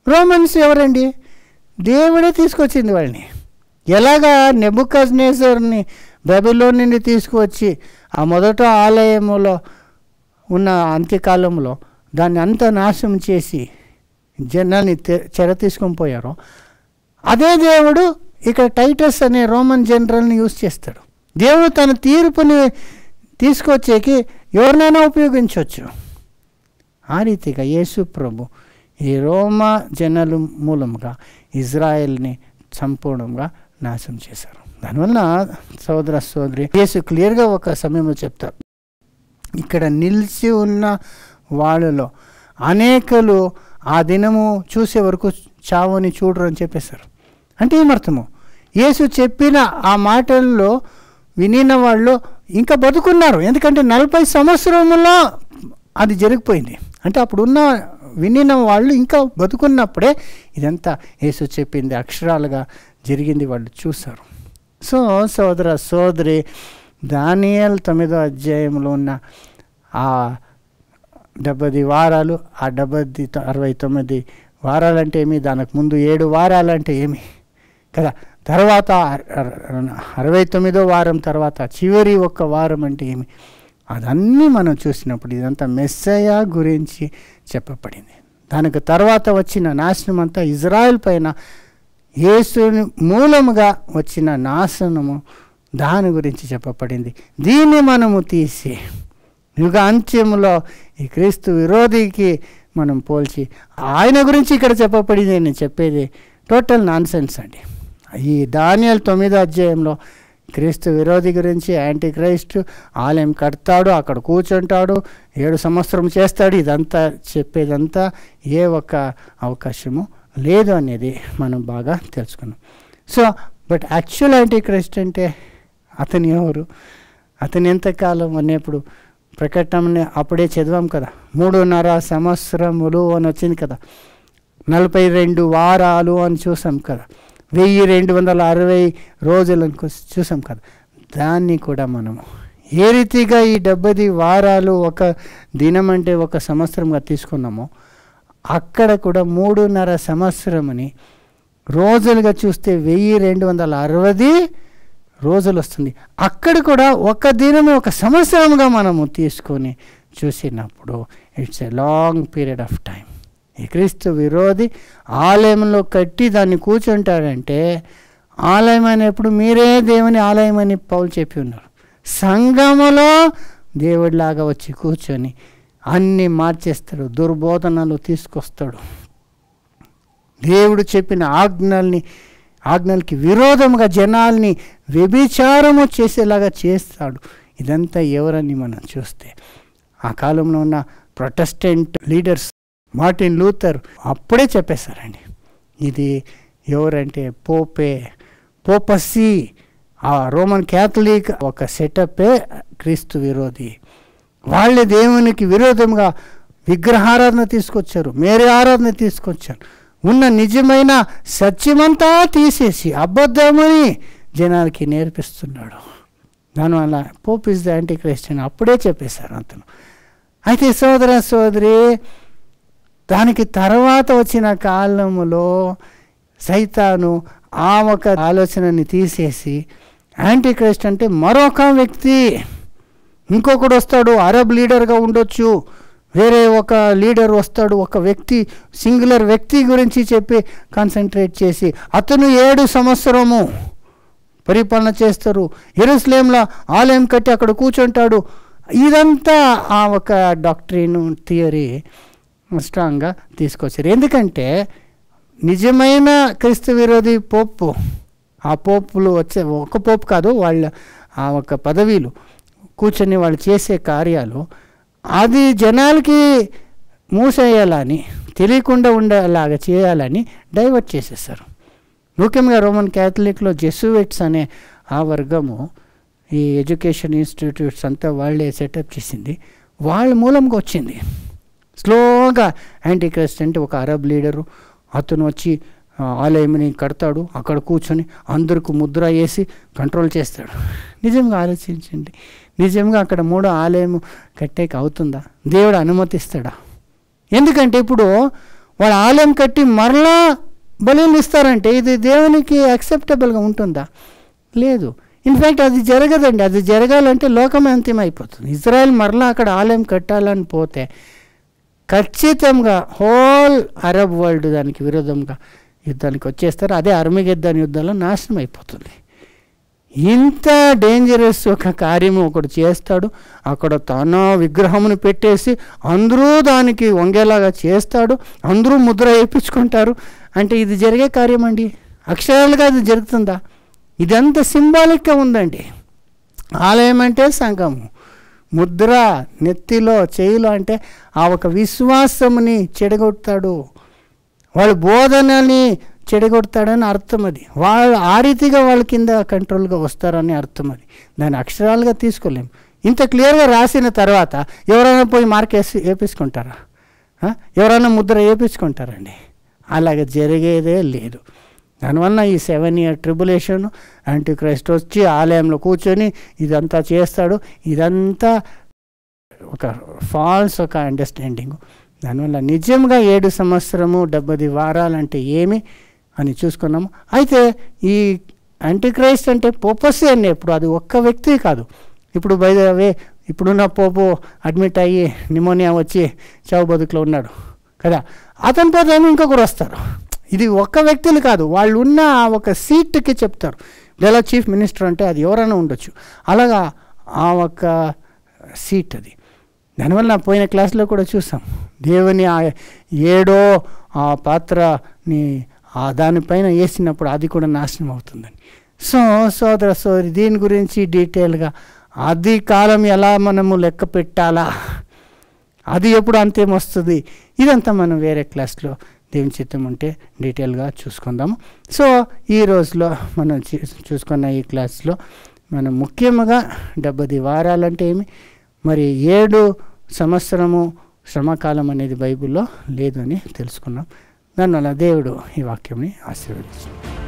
A: రోమన్స్ ఎవరండి? దేవుడే తీసుకొచ్చింది వాళ్ళని. ఎలాగా నెబుకద్నెజర్ని బబిలోన్ నుండి తీసుకువచ్చి ఆ మొదట ఆలయంలో ఉన్న అంత్యకాలంలో దాన్ని అంతా నాశనం చేసి జనాల్ని చెర తీసుకొని పోయారో అదే దేవుడు ఇక్కడ టైటస్ అనే రోమన్ జనరల్ని యూజ్ చేస్తాడు. దేవుడు తన తీర్పుని తీసుకొచ్చేకి ఎవరినైనా ఉపయోగించవచ్చు. ఆ రీతిగా యేసు ప్రభు ఈ రోమా జనాల మూలంగా ఇజ్రాయెల్ని సంపూర్ణంగా నాశనం చేశారు. దానివల్ల సోదర సోదరి యేసు క్లియర్గా ఒక సమయంలో చెప్తారు, ఇక్కడ నిలిచి ఉన్న వాళ్ళలో అనేకలు ఆ దినము చూసే వరకు చావుని చూడరు అని చెప్పేశారు. అంటే ఏమర్థము? యేసు చెప్పిన ఆ మాటల్లో వినిన వాళ్ళు ఇంకా బతుకున్నారు. ఎందుకంటే 40 సంవత్సరములో అది జరిగిపోయింది. అంటే అప్పుడున్న వినిన వాళ్ళు ఇంకా బతుకున్నప్పుడే ఇదంతా యేసు చెప్పింది అక్షరాలుగా జరిగింది వాళ్ళు చూశారు. సో సోదర సోదరి, దానియేలు 9వ అధ్యాయంలో ఉన్న ఆ 70 వారాలు, ఆ 69 వారాలంటే ఏమి, దానికి ముందు 7 వారాలంటే ఏమి కదా, తర్వాత 69వ వారం తర్వాత చివరి 1 వారం అంటే ఏమి, అదన్నీ మనం చూసినప్పుడు ఇదంతా మెస్సయ గురించి చెప్పబడింది. దానికి తర్వాత వచ్చిన నాశనం అంతా ఇజ్రాయెల్ పైన యేసుని మూలముగా వచ్చిన నాశనము దాని గురించి చెప్పబడింది. దీన్ని మనము తీసి యుగ అంత్యములో ఈ క్రీస్తు విరోధికి మనం పోల్చి ఆయన గురించి ఇక్కడ చెప్పబడింది నేను చెప్పేది టోటల్ నాన్సెన్స్ అండి. ఈ దానియేలు 9వ అధ్యాయంలో క్రీస్తు విరోధి గురించి, యాంటీ క్రైస్ట్ ఆలయం కడతాడు, అక్కడ కూర్చుంటాడు, 7 సంవత్సరం చేస్తాడు, ఇదంతా చెప్పేదంతా ఏ ఒక్క అవకాశము లేదు అనేది మనం బాగా తెలుసుకున్నాం. So but actual anti Christ అంటే అతను ఎవరు, అతను ఎంతకాలం అనేప్పుడు ప్రకటన అప్పుడే చదివాం కదా, 3.5 సంవత్సరములు అని వచ్చింది కదా, 42 వారాలు అని చూసాం కదా, 1260 రోజులను చూసాం కదా. దాన్ని కూడా మనము ఏ రీతిగా ఈ 70 వారాలు ఒక దినం అంటే 1 సంవత్సరంగా తీసుకున్నామో అక్కడ కూడా 3.5 సంవత్సరం అని రోజులుగా చూస్తే 1260 రోజులు వస్తుంది. అక్కడ కూడా 1 దినము 1 సంవత్సరంగా మనము తీసుకొని చూసినప్పుడు it's a long period of time. ఈ క్రీస్తు విరోధి ఆలయంలో కట్టి దాన్ని కూర్చుంటారంటే, ఆలయం అనేప్పుడు మీరే దేవుని ఆలయం అని పౌలు చెప్పి ఉన్నారు. సంఘములో దేవుడిలాగా వచ్చి కూర్చొని అన్నీ మార్చేస్తాడు, దుర్బోధనలు తీసుకొస్తాడు, దేవుడు చెప్పిన ఆజ్ఞలకి విరోధముగా జనాల్ని వ్యభిచారము చేసేలాగా చేస్తాడు. ఇదంతా ఎవరని మనం చూస్తే ఆ కాలంలో ఉన్న ప్రొటెస్టెంట్ లీడర్స్, మార్టిన్ లూథర్ అప్పుడే చెప్పేశారండి, ఇది ఎవరంటే పోపసి, ఆ రోమన్ క్యాథలిక్ ఒక సెటప్పే క్రీస్తు విరోధి. వాళ్ళే దేవునికి విరోధంగా విగ్రహారాధన తీసుకొచ్చారు, మేరీ ఆరాధన తీసుకొచ్చారు, ఉన్న నిజమైన సత్యమంతా తీసేసి అబద్ధమని జనాలకి నేర్పిస్తున్నాడు. దానివల్ల Pope is the anti Christ అని అప్పుడే చెప్పేశారు అతను. అయితే సోదర సోదరి, దానికి తర్వాత వచ్చిన కాలంలో సైతాను ఆ ఒక ఆలోచనని తీసేసి యాంటీ క్రైస్ట్ అంటే మరొక వ్యక్తి, ఇంకొకడు వస్తాడు, అరబ్ లీడర్గా ఉండొచ్చు, వేరే ఒక లీడర్ వస్తాడు, ఒక వ్యక్తి సింగులర్ వ్యక్తి గురించి చెప్పి కాన్సన్ట్రేట్ చేసి అతను 7 సంవత్సరము పరిపాలన చేస్తారు, యెరూషలేంలో ఆలయం కట్టి అక్కడ కూర్చుంటాడు. ఇదంతా ఆ ఒక డాక్ట్రిన్ థియరీ స్ట్రాంగ్గా తీసుకొచ్చారు. ఎందుకంటే నిజమైన క్రీస్తు విరోధి పోపు, ఆ పోపులు వచ్చే ఒక పోపు కాదు, వాళ్ళ ఆ ఒక పదవీలు కూర్చొని వాళ్ళు చేసే కార్యాలు అది జనాలకి మూసేయాలని, తెలియకుండా ఉండేలాగా చేయాలని డైవర్ట్ చేసేసారు. ముఖ్యంగా రోమన్ క్యాథలిక్లో జెసూయిట్స్ అనే ఆ వర్గము ఈ ఎడ్యుకేషన్ ఇన్స్టిట్యూట్స్ అంతా వాళ్ళే సెటప్ చేసింది, వాళ్ళ మూలంగా వచ్చింది. స్లోగా యాంటీ క్రైస్ట్ అంటే ఒక అరబ్ లీడరు, అతను వచ్చి ఆలయంని కడతాడు, అక్కడ కూర్చొని అందరికి ముద్ర వేసి కంట్రోల్ చేస్తాడు. నిజంగా ఆలోచించండి, నిజంగా అక్కడ 3 ఆలయం కట్టేకి అవుతుందా? దేవుడు అనుమతిస్తాడా? ఎందుకంటే ఇప్పుడు వాళ్ళ ఆలయం కట్టి మరలా బలులు ఇస్తారంటే ఇది దేవునికి యాక్సెప్టబుల్గా ఉంటుందా? లేదు. ఇన్ఫ్యాక్ట్ అది జరగదండి. అది జరగాలంటే లోకమే అంతిమైపోతుంది. ఇజ్రాయెల్ మరలా అక్కడ ఆలయం కట్టాలని పోతే ఖచ్చితంగా హోల్ అరబ్ వరల్డ్ దానికి విరోధంగా యుద్ధానికి వచ్చేస్తారు. అదే అర్మగెద్దన్ యుద్ధంలో నాశనం అయిపోతుంది. ఇంత డేంజరస్ ఒక కార్యము ఒకడు చేస్తాడు. అక్కడ తన విగ్రహమును పెట్టేసి అందరూ దానికి వంగేలాగా చేస్తాడు. అందరూ ముద్ర వేయించుకుంటారు. అంటే ఇది జరిగే కార్యం అండి? అక్షరాలుగా అది జరుగుతుందా? ఇదంతా సింబాలిక్గా ఉందండి. ఆలయం అంటే సంఘము, ముద్ర నెత్తిలో చేయిలో అంటే ఆ ఒక విశ్వాసముని చెడగొడతాడు, వాళ్ళ బోధనని చెడగొడతాడని అర్థం. అది వాళ్ళు ఆ రీతిగా వాళ్ళ కింద కంట్రోల్గా వస్తారని అర్థం. అది దాన్ని అక్షరాలుగా తీసుకోలేము. ఇంత క్లియర్గా రాసిన తర్వాత ఎవరైనా పోయి మార్క్ వేపించుకుంటారా? ఎవరైనా ముద్ర వేయించుకుంటారండి? అలాగే జరిగేదే లేదు. దానివల్ల ఈ 7 year ట్రిబులేషన్, యాంటీక్రైస్ట్ వచ్చి ఆలయంలో కూర్చొని ఇదంతా చేస్తాడు. ఇదంతా ఒక ఫాల్స్ ఒక అండర్స్టాండింగ్. దానివల్ల నిజంగా 7 సంవత్సరము 70 వారాలంటే ఏమి అని చూసుకున్నాము. అయితే ఈ యాంటీక్రైస్ట్ అంటే పోపసి అని ఎప్పుడు అది ఒక్క వ్యక్తి కాదు. ఇప్పుడు బై ద వే ఇప్పుడున్న పోపు అడ్మిట్ అయ్యి నిమోనియా వచ్చి చావు బతుకులో ఉన్నాడు కదా, అతని పోతే ఇంకొకరు వస్తారు. ఇది ఒక్క వ్యక్తులు కాదు, వాళ్ళు ఉన్న ఒక సీట్కి చెప్తారు. డెలా చీఫ్ మినిస్టర్ అంటే అది ఎవరైనా ఉండొచ్చు. అలాగా ఆ ఒక సీట్ అది. దానివల్ల పోయిన క్లాస్లో కూడా చూసాం, దేవుని ఆ 7వ ఆ పాత్రని దానిపైన వేసినప్పుడు అది కూడా నాశనం అవుతుందని. సో సోదర సోదరి, దీని గురించి డీటెయిల్గా అది కాలం ఎలా మనము లెక్క పెట్టాలా, అది ఎప్పుడు అంతేం వస్తుంది, ఇదంతా మనం వేరే క్లాస్లో దేవుని చిత్తం ఉంటే డీటెయిల్గా చూసుకుందాము. సో ఈ రోజులో మనం చూసుకున్న ఈ క్లాస్లో మనం ముఖ్యంగా 70 వారాలంటే ఏమి, మరి 7 సంవత్సరము శ్రమకాలం అనేది బైబిల్లో లేదు అని తెలుసుకున్నాం. దానివల్ల దేవుడు ఈ వాక్యంని ఆశీర్వదించాడు.